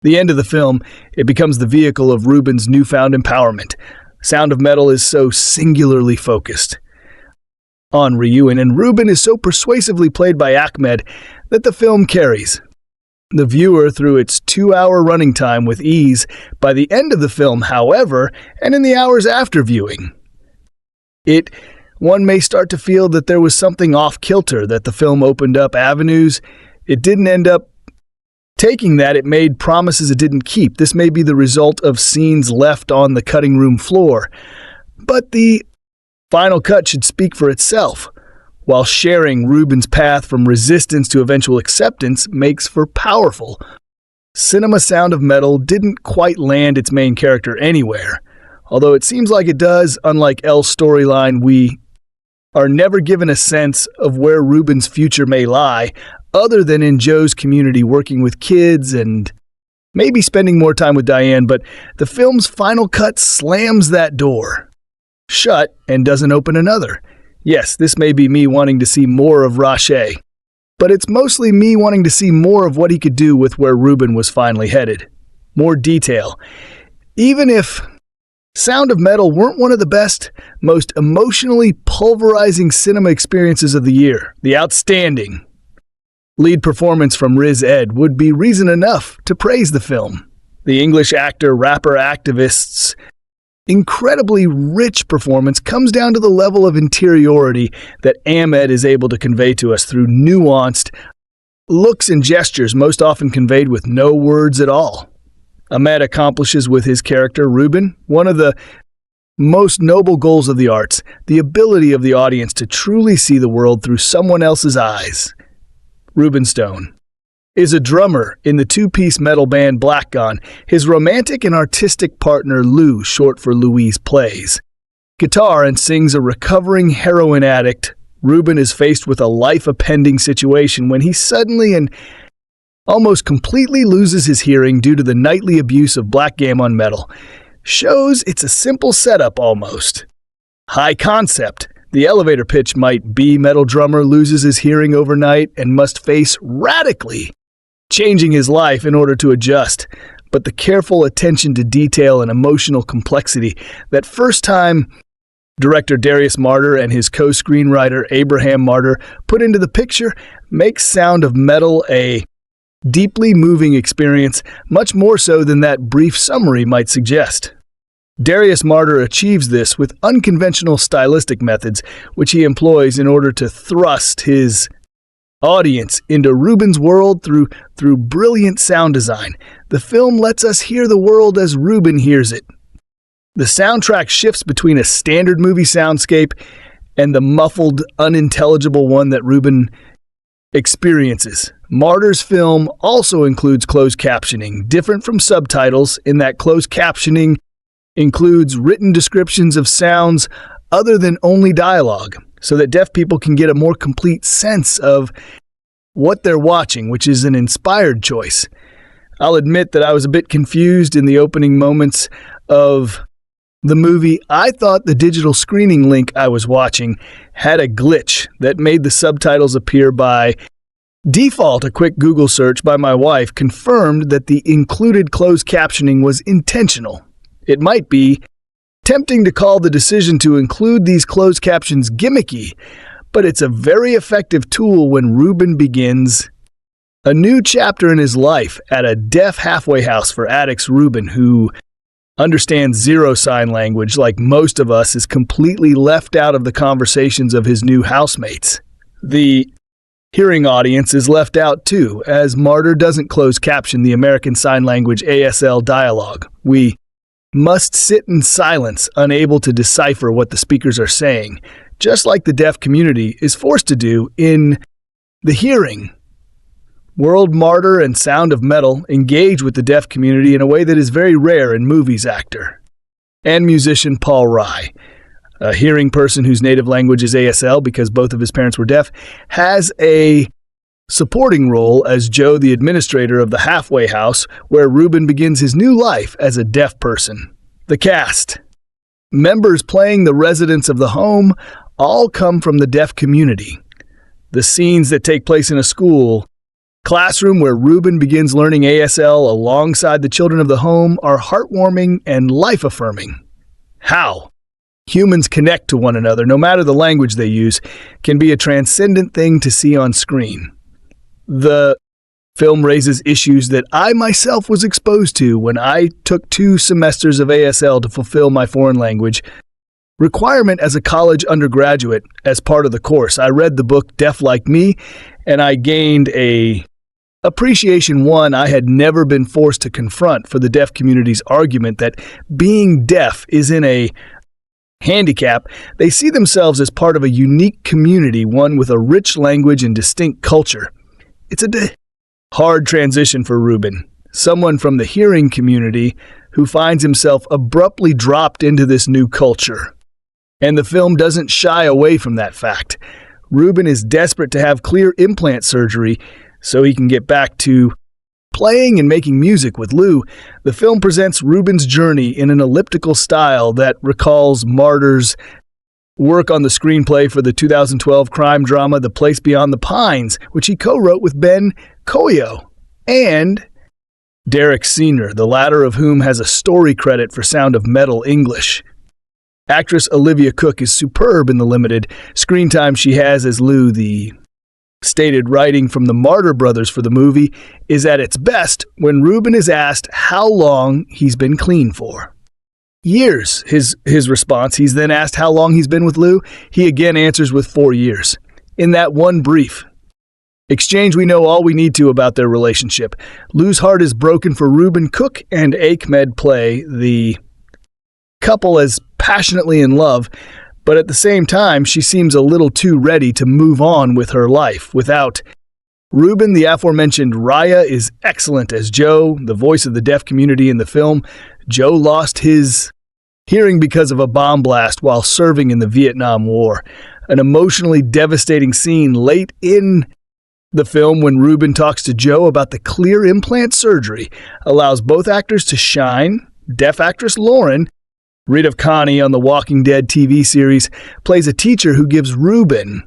the end of the film, it becomes the vehicle of Ruben's newfound empowerment. Sound of Metal is so singularly focused on Ryuen, and Ruben is so persuasively played by Ahmed that the film carries the viewer through its 2-hour running time with ease. By the end of the film, however, and in the hours after viewing, one may start to feel that there was something off-kilter, that the film opened up avenues it didn't end up taking, that it made promises it didn't keep. This may be the result of scenes left on the cutting room floor, but the final cut should speak for itself. While sharing Ruben's path from resistance to eventual acceptance makes for powerful cinema. Sound of Metal didn't quite land its main character anywhere. Although it seems like it does, unlike Elle's storyline, we are never given a sense of where Ruben's future may lie, other than in Joe's community working with kids and maybe spending more time with Diane. But the film's final cut slams that door shut and doesn't open another. Yes, this may be me wanting to see more of Raci, but it's mostly me wanting to see more of what he could do with where Ruben was finally headed. More detail. Even if Sound of Metal weren't one of the best, most emotionally pulverizing cinema experiences of the year, the outstanding lead performance from Riz Ahmed would be reason enough to praise the film. The English actor, rapper, activist's incredibly rich performance comes down to the level of interiority that Ahmed is able to convey to us through nuanced looks and gestures, most often conveyed with no words at all. Ahmed accomplishes with his character, Ruben, one of the most noble goals of the arts, the ability of the audience to truly see the world through someone else's eyes. Ruben Stone. is a drummer in the two-piece metal band Black Gone. His romantic and artistic partner Lou, short for Louise, plays guitar and sings a recovering heroin addict. Ruben is faced with a life-upending situation when he suddenly and almost completely loses his hearing due to the nightly abuse of Black Gammon metal. Shows it's a simple setup almost. High concept. The elevator pitch might be metal drummer loses his hearing overnight and must face radically changing his life in order to adjust. But the careful attention to detail and emotional complexity that first-time director Darius Marder and his co-screenwriter Abraham Marder put into the picture makes Sound of Metal a deeply moving experience, much more so than that brief summary might suggest. Darius Marder achieves this with unconventional stylistic methods, which he employs in order to thrust his audience into Ruben's world through brilliant sound design. The film lets us hear the world as Ruben hears it. The soundtrack shifts between a standard movie soundscape and the muffled, unintelligible one that Ruben experiences. Marder's film also includes closed captioning, different from subtitles in that closed captioning includes written descriptions of sounds other than only dialogue, so that deaf people can get a more complete sense of what they're watching, which is an inspired choice. I'll admit that I was a bit confused in the opening moments of the movie. I thought the digital screening link I was watching had a glitch that made the subtitles appear by default. A quick Google search by my wife confirmed that the included closed captioning was intentional. It might be tempting to call the decision to include these closed captions gimmicky, but it's a very effective tool when Ruben begins a new chapter in his life at a deaf halfway house for addicts. Ruben, who understands zero sign language like most of us, is completely left out of the conversations of his new housemates. The hearing audience is left out too, as Marder doesn't close caption the American Sign Language ASL dialogue. We must sit in silence, unable to decipher what the speakers are saying, just like the deaf community is forced to do in the hearing world. Marder and Sound of Metal engage with the deaf community in a way that is very rare in movies. Actor and musician Paul Rye, a hearing person whose native language is ASL because both of his parents were deaf, has a supporting role as Joe, the administrator of the halfway house, where Ruben begins his new life as a deaf person. The cast members playing the residents of the home all come from the deaf community. The scenes that take place in a school classroom where Ruben begins learning ASL alongside the children of the home are heartwarming and life-affirming. How humans connect to one another, no matter the language they use, can be a transcendent thing to see on screen. The film raises issues that I myself was exposed to when I took 2 semesters of ASL to fulfill my foreign language requirement as a college undergraduate. As part of the course, I read the book Deaf Like Me, and I gained a appreciation, one I had never been forced to confront, for the deaf community's argument that being deaf isn't a handicap. They see themselves as part of a unique community, one with a rich language and distinct culture. It's a hard transition for Ruben, someone from the hearing community who finds himself abruptly dropped into this new culture. And the film doesn't shy away from that fact. Ruben is desperate to have clear implant surgery so he can get back to playing and making music with Lou. The film presents Ruben's journey in an elliptical style that recalls Marder's work on the screenplay for the 2012 crime drama The Place Beyond the Pines, which he co-wrote with Ben Coyo and Derek Sr., the latter of whom has a story credit for Sound of Metal English. Actress Olivia Cooke is superb in the limited screen time she has as Lou. The stated writing from the Marder brothers for the movie is at its best when Ruben is asked how long he's been clean for. Years, his response. He's then asked how long he's been with Lou. He again answers with 4 years. In that one brief exchange, we know all we need to about their relationship. Lou's heart is broken for Ruben. Cooke and Ahmed play the couple as passionately in love, but at the same time, she seems a little too ready to move on with her life without Ruben, the aforementioned Raya, is excellent as Joe, the voice of the deaf community in the film. Joe lost his hearing because of a bomb blast while serving in the Vietnam War. An emotionally devastating scene late in the film when Ruben talks to Joe about the clear implant surgery allows both actors to shine. Deaf actress Lauren, Reed of Connie on the Walking Dead TV series, plays a teacher who gives Ruben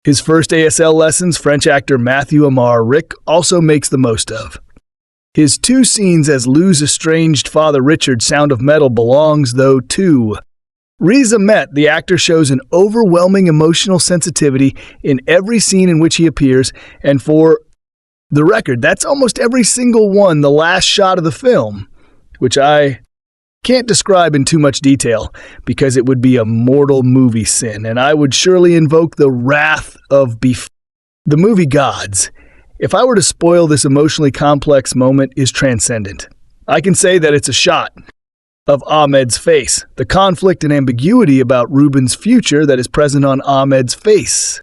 his first ASL lessons. French actor Matthew Amar Rick also makes the most of. His 2 scenes as Lou's estranged father Richard Sound of Metal belongs, though, to Riz Ahmed. The actor shows an overwhelming emotional sensitivity in every scene in which he appears, and for the record, that's almost every single one, the last shot of the film, which I can't describe in too much detail because it would be a mortal movie sin, and I would surely invoke the wrath of the movie gods. If I were to spoil this emotionally complex moment is transcendent. I can say that it's a shot of Ahmed's face, the conflict and ambiguity about Ruben's future that is present on Ahmed's face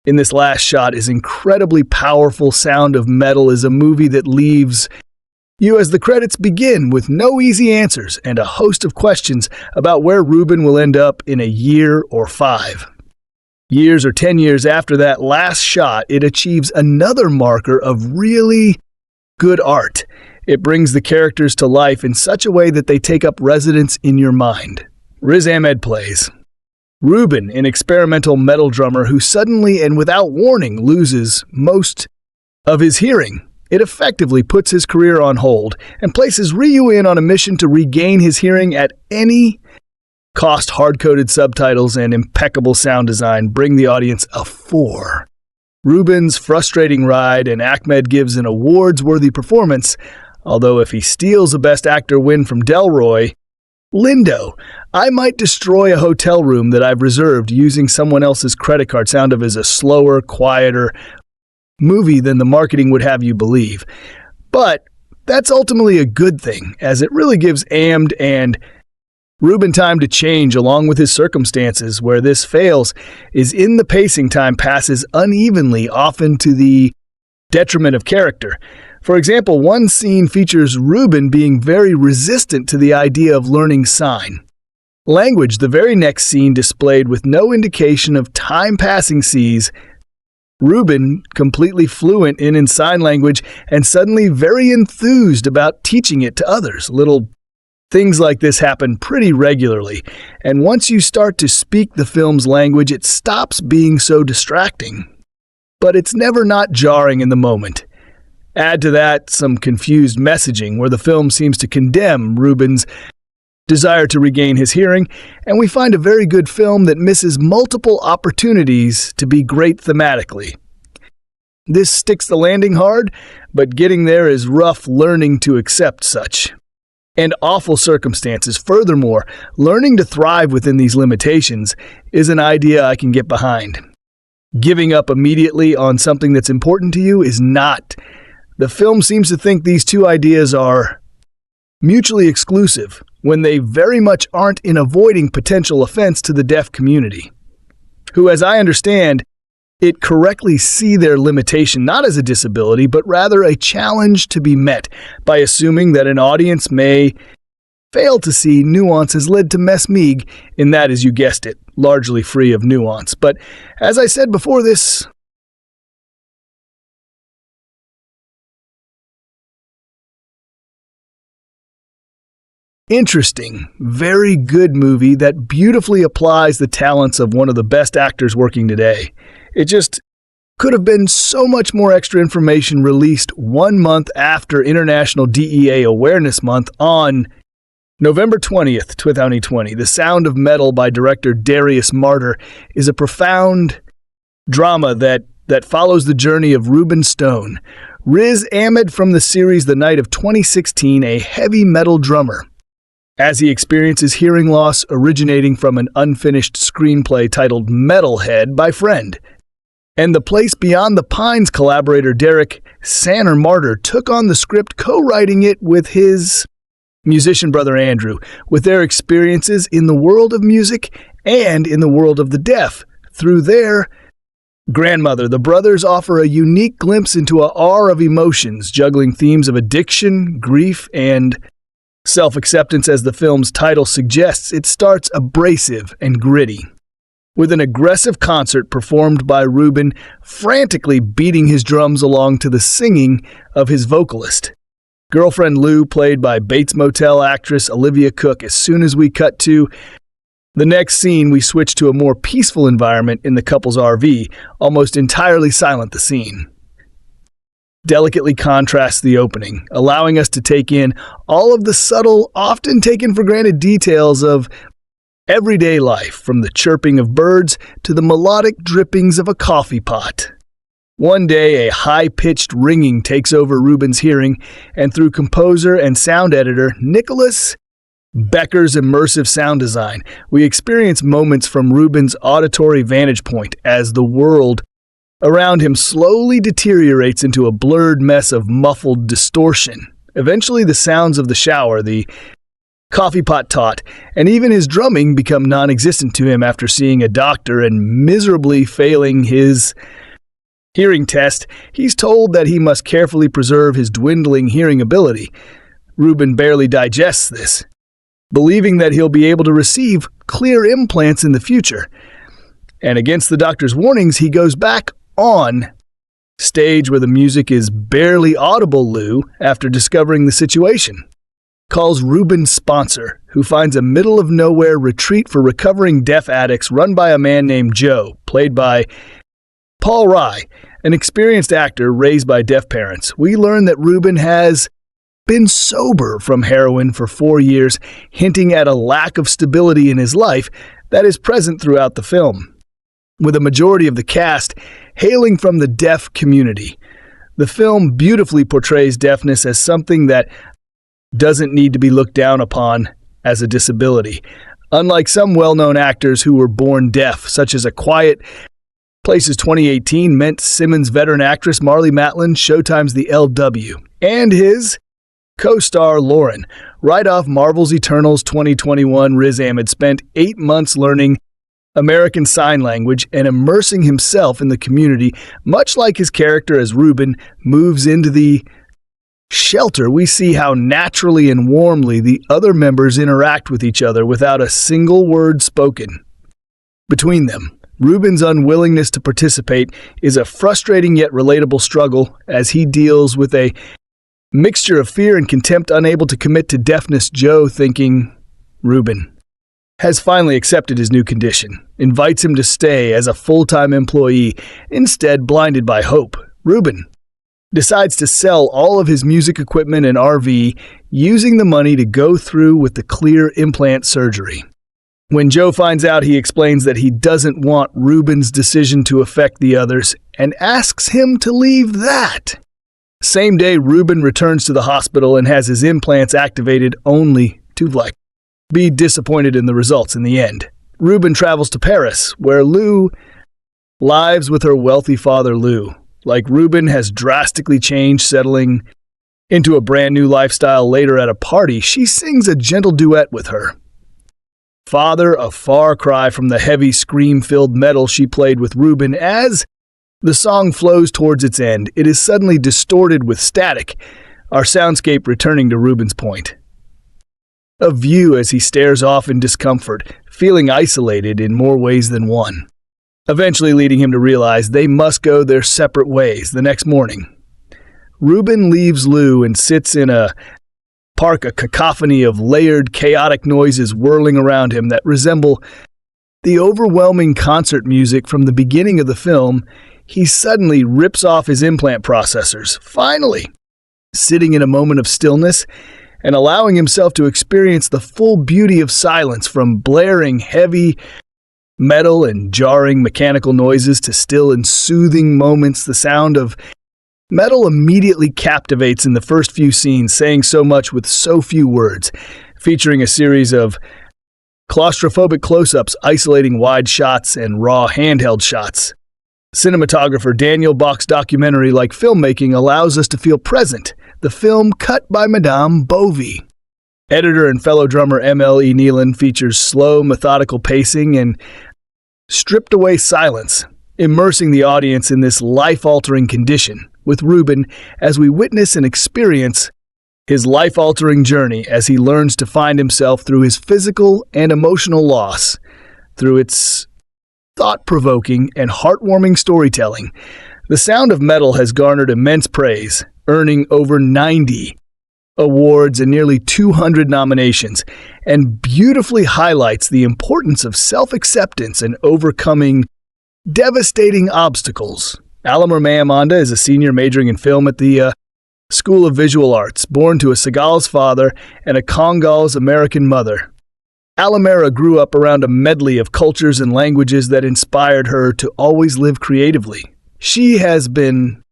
in this last shot is incredibly powerful. Sound of Metal is a movie that leaves you as the credits begin with no easy answers and a host of questions about where Ruben will end up in a year or 5 years or 10 years after that last shot. It achieves another marker of really good art. It brings the characters to life in such a way that they take up residence in your mind. Riz Ahmed plays Ruben, an experimental metal drummer who suddenly and without warning loses most of his hearing. It effectively puts his career on hold and places Ryu in on a mission to regain his hearing at any cost. Hard-coded subtitles and impeccable sound design bring the audience a 4. Ruben's frustrating ride, and Ahmed gives an awards-worthy performance, although if he steals a Best Actor win from Delroy Lindo, I might destroy a hotel room that I've reserved using someone else's credit card. Sound of is a slower, quieter movie than the marketing would have you believe. But that's ultimately a good thing, as it really gives Ahmed and Ruben time to change along with his circumstances. Where this fails is in the pacing. Time passes unevenly, often to the detriment of character. For example, one scene features Ruben being very resistant to the idea of learning sign language. The very next scene displayed with no indication of time passing sees Ruben completely fluent in sign language and suddenly very enthused about teaching it to others. Little things like this happen pretty regularly, and once you start to speak the film's language, it stops being so distracting. But it's never not jarring in the moment. Add to that some confused messaging where the film seems to condemn Ruben's desire to regain his hearing, and we find a very good film that misses multiple opportunities to be great thematically. This sticks the landing hard, but getting there is rough learning to accept such and awful circumstances. Furthermore, learning to thrive within these limitations is an idea I can get behind. Giving up immediately on something that's important to you is not. The film seems to think these two ideas are mutually exclusive, when they very much aren't, in avoiding potential offense to the deaf community, who, as I understand it, correctly see their limitation not as a disability, but rather a challenge to be met by assuming that an audience may fail to see nuance has led to Mesmeeg in that, as you guessed it, largely free of nuance. But as I said before, this interesting, very good movie that beautifully applies the talents of one of the best actors working today. It just could have been so much more extra information released 1 month after International DEA Awareness Month on November 20th, 2020. The Sound of Metal by director Darius Marder is a profound drama that follows the journey of Ruben Stone, Riz Ahmed from the series The Night of 2016, a heavy metal drummer, as he experiences hearing loss originating from an unfinished screenplay titled Metalhead by Friend. And The Place Beyond the Pines collaborator Derek Sanner Marder took on the script, co-writing it with his musician brother Andrew, with their experiences in the world of music and in the world of the deaf through their Grandmother, the brothers offer a unique glimpse into a aura of emotions, juggling themes of addiction, grief, and self-acceptance. As the film's title suggests, it starts abrasive and gritty, with an aggressive concert performed by Ruben frantically beating his drums along to the singing of his vocalist. Girlfriend Lou, played by Bates Motel actress Olivia Cooke. As soon as we cut to the next scene, we switch to a more peaceful environment in the couple's RV, almost entirely silent. The scene delicately contrasts the opening, allowing us to take in all of the subtle, often taken for granted details of everyday life, from the chirping of birds to the melodic drippings of a coffee pot. One day, a high-pitched ringing takes over Ruben's hearing, and through composer and sound editor Nicholas Becker's immersive sound design, we experience moments from Ruben's auditory vantage point as the world around him slowly deteriorates into a blurred mess of muffled distortion. Eventually, the sounds of the shower, the coffee pot tot, and even his drumming become non-existent to him after seeing a doctor and miserably failing his hearing test. He's told that he must carefully preserve his dwindling hearing ability. Ruben barely digests this, believing that he'll be able to receive clear implants in the future. And against the doctor's warnings, he goes back on stage where the music is barely audible. Lou, after discovering the situation, calls Ruben's sponsor, who finds a middle-of-nowhere retreat for recovering deaf addicts run by a man named Joe, played by Paul Rye, an experienced actor raised by deaf parents. We learn that Ruben has been sober from heroin for 4 years, hinting at a lack of stability in his life that is present throughout the film. With a majority of the cast hailing from the deaf community, the film beautifully portrays deafness as something that doesn't need to be looked down upon as a disability. Unlike some well-known actors who were born deaf, such as A Quiet Place's 2018 Mint Simmons veteran actress Marlee Matlin, Showtime's The LW, and his co-star Lauren. Right off Marvel's Eternals 2021, Riz Ahmed spent 8 months learning American Sign Language and immersing himself in the community, much like his character as Ruben moves into the shelter. We see how naturally and warmly the other members interact with each other without a single word spoken between them. Ruben's unwillingness to participate is a frustrating yet relatable struggle as he deals with a mixture of fear and contempt. Unable to commit to deafness, Joe, thinking Ruben has finally accepted his new condition, invites him to stay as a full-time employee. Instead, blinded by hope, Ruben decides to sell all of his music equipment and RV, using the money to go through with the clear implant surgery. When Joe finds out, he explains that he doesn't want Ruben's decision to affect the others and asks him to leave that. Same day, Ruben returns to the hospital and has his implants activated, only to be disappointed in the results in the end. Ruben travels to Paris, where Lou lives with her wealthy father, Lou. Like Ruben has drastically changed, settling into a brand new lifestyle. Later at a party, she sings a gentle duet with her father, a far cry from the heavy scream-filled metal she played with Ruben. As the song flows towards its end, it is suddenly distorted with static, our soundscape returning to Ruben's point of view as he stares off in discomfort, feeling isolated in more ways than one, eventually leading him to realize they must go their separate ways. The next morning, Ruben leaves Lou and sits in a park, a cacophony of layered, chaotic noises whirling around him that resemble the overwhelming concert music from the beginning of the film. He suddenly rips off his implant processors, finally sitting in a moment of stillness and allowing himself to experience the full beauty of silence, from blaring heavy metal and jarring mechanical noises to still and soothing moments. The sound of metal immediately captivates in the first few scenes, saying so much with so few words, featuring a series of claustrophobic close-ups, isolating wide shots and raw handheld shots. Cinematographer Daniel Bach's documentary-like filmmaking allows us to feel present. The film, cut by Madame Bovie. Editor and fellow drummer M.L.E. Nealon, features slow, methodical pacing and stripped-away silence. immersing the audience in this life-altering condition with Ruben as we witness and experience his life-altering journey as he learns to find himself through his physical and emotional loss. Through its thought-provoking and heartwarming storytelling, The Sound of Metal has garnered immense praise, earning over 90 awards and nearly 200 nominations, and beautifully highlights the importance of self-acceptance and overcoming devastating obstacles. Alamur Amanda is a senior majoring in film at the School of Visual Arts, born to a Segal's father and a Congolese American mother. Alamera grew up around a medley of cultures and languages that inspired her to always live creatively. She has been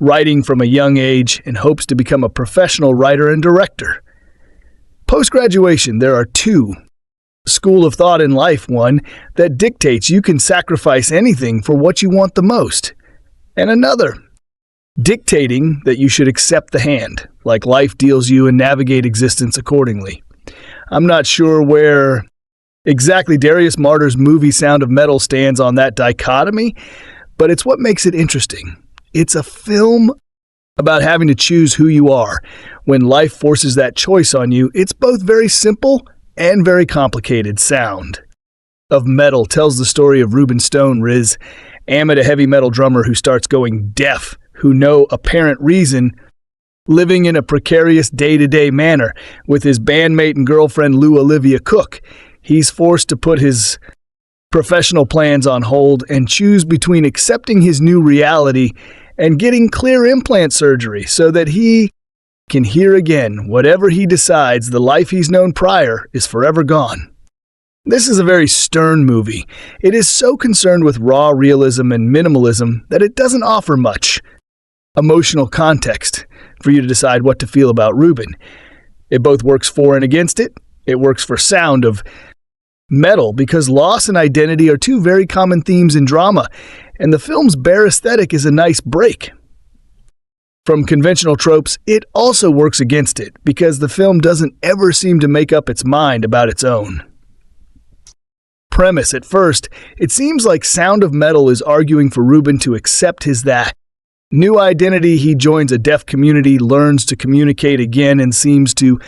writing from a young age and hopes to become a professional writer and director. Post-graduation, there are two school of thought in life, one that dictates you can sacrifice anything for what you want the most, and another dictating that you should accept the hand, like life deals you, and navigate existence accordingly. I'm not sure where exactly Darius Marder's movie Sound of Metal stands on that dichotomy, but it's what makes it interesting. It's a film about having to choose who you are. When life forces that choice on you, it's both very simple and very complicated. Sound of Metal tells the story of Ruben Stone, Riz Ahmed, a heavy metal drummer who starts going deaf, who no apparent reason, living in a precarious day-to-day manner with his bandmate and girlfriend Olivia Cooke. He's forced to put his professional plans on hold and choose between accepting his new reality and getting clear implant surgery so that he can hear again. Whatever he decides, the life he's known prior is forever gone. This is a very stern movie. It is so concerned with raw realism and minimalism that it doesn't offer much emotional context for you to decide what to feel about Ruben. It both works for and against it. It works for Sound of Metal because loss and identity are two very common themes in drama, and the film's bare aesthetic is a nice break from conventional tropes. It also works against it because the film doesn't ever seem to make up its mind about its own premise. At first, it seems like Sound of Metal is arguing for Ruben to accept his that new identity. He joins a deaf community, learns to communicate again, and seems to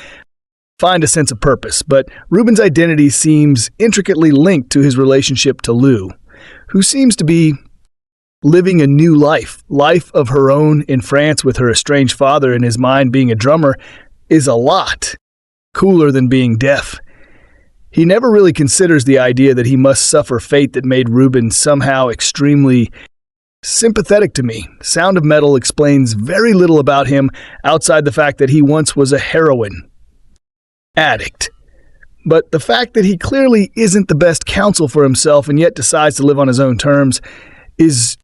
find a sense of purpose. But Ruben's identity seems intricately linked to his relationship to Lou, who seems to be living a new life of her own in France with her estranged father. In his mind, being a drummer is a lot cooler than being deaf. He never really considers the idea that he must suffer fate that made Ruben somehow extremely sympathetic to me. Sound of Metal explains very little about him outside the fact that he once was a heroin addict. But the fact that he clearly isn't the best counsel for himself and yet decides to live on his own terms is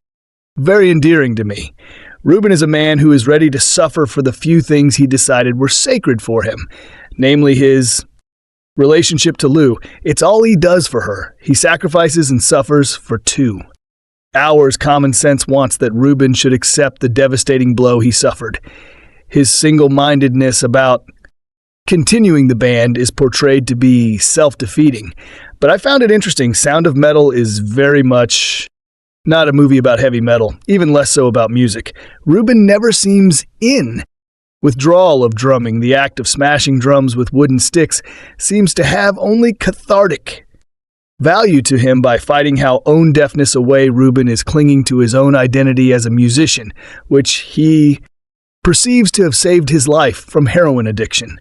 very endearing to me. Ruben is a man who is ready to suffer for the few things he decided were sacred for him, namely his relationship to Lou. It's all he does for her. He sacrifices and suffers for two. Ours common sense wants that Ruben should accept the devastating blow he suffered. His single-mindedness about continuing the band is portrayed to be self-defeating. But I found it interesting. Sound of Metal is very much not a movie about heavy metal, even less so about music. Ruben never seems in withdrawal of drumming. The act of smashing drums with wooden sticks seems to have only cathartic value to him. By fighting how own deafness away, Ruben is clinging to his own identity as a musician, which he perceives to have saved his life from heroin addiction.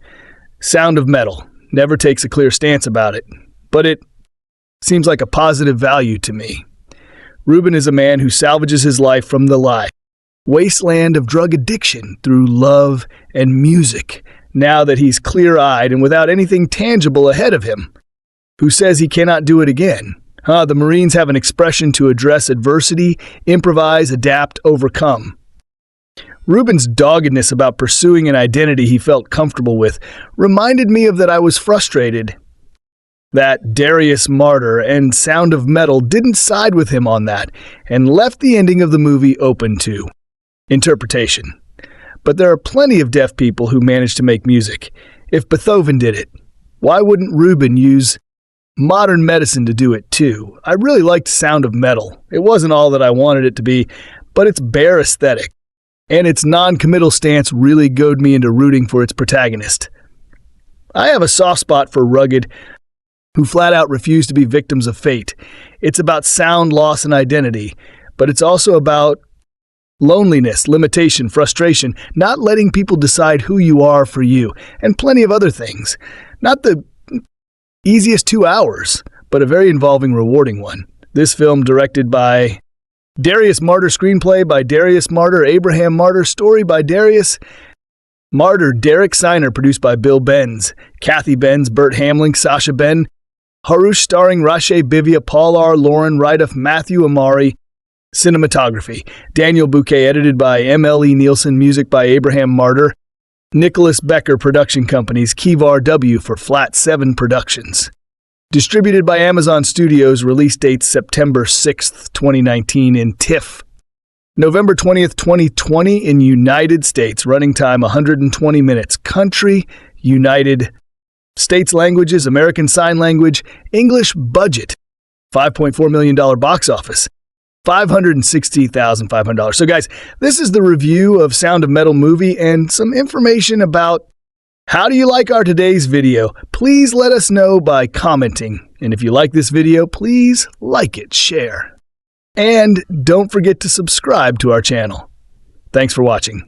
Sound of Metal never takes a clear stance about it, but it seems like a positive value to me. Ruben is a man who salvages his life from the wasteland of drug addiction through love and music, now that he's clear-eyed and without anything tangible ahead of him. Who says he cannot do it again? The Marines have an expression to address adversity: improvise, adapt, overcome. Ruben's doggedness about pursuing an identity he felt comfortable with reminded me of that I was frustrated that Darius Marder and Sound of Metal didn't side with him on that and left the ending of the movie open to interpretation. But there are plenty of deaf people who manage to make music. If Beethoven did it, why wouldn't Ruben use modern medicine to do it too. I really liked Sound of Metal. It wasn't all that I wanted it to be, but its bare aesthetic and its non-committal stance really goaded me into rooting for its protagonist. I have a soft spot for rugged, who flat out refuse to be victims of fate. It's about sound, loss, and identity, but it's also about loneliness, limitation, frustration, not letting people decide who you are for you, and plenty of other things. Not the easiest 2 hours, but a very involving, rewarding one. This film, directed by Darius, Marder, screenplay by Darius Marder, Abraham Marder, story by Darius Marder, Derek Siner, produced by Bill Benz, Kathy Benz, Bert Hamelinck, Sasha Ben, Harush, starring Raci, Bivia, Paul R. Lauren, Ridloff, Matthew Amari. Cinematography, Daniel Bouquet, edited by M.L.E. Nielsen, music by Abraham Marder. Nicholas Becker Production Companies, Caviar W for Flat 7 Productions. Distributed by Amazon Studios, release date September 6th, 2019 in TIFF. November 20th, 2020 in United States, running time 120 minutes. Country, United States languages, American Sign Language, English, budget, $5.4 million box office, $560,500. So guys, this is the review of Sound of Metal movie and some information about how do you like our today's video. Please let us know by commenting. And if you like this video, please like it, share. And don't forget to subscribe to our channel. Thanks for watching.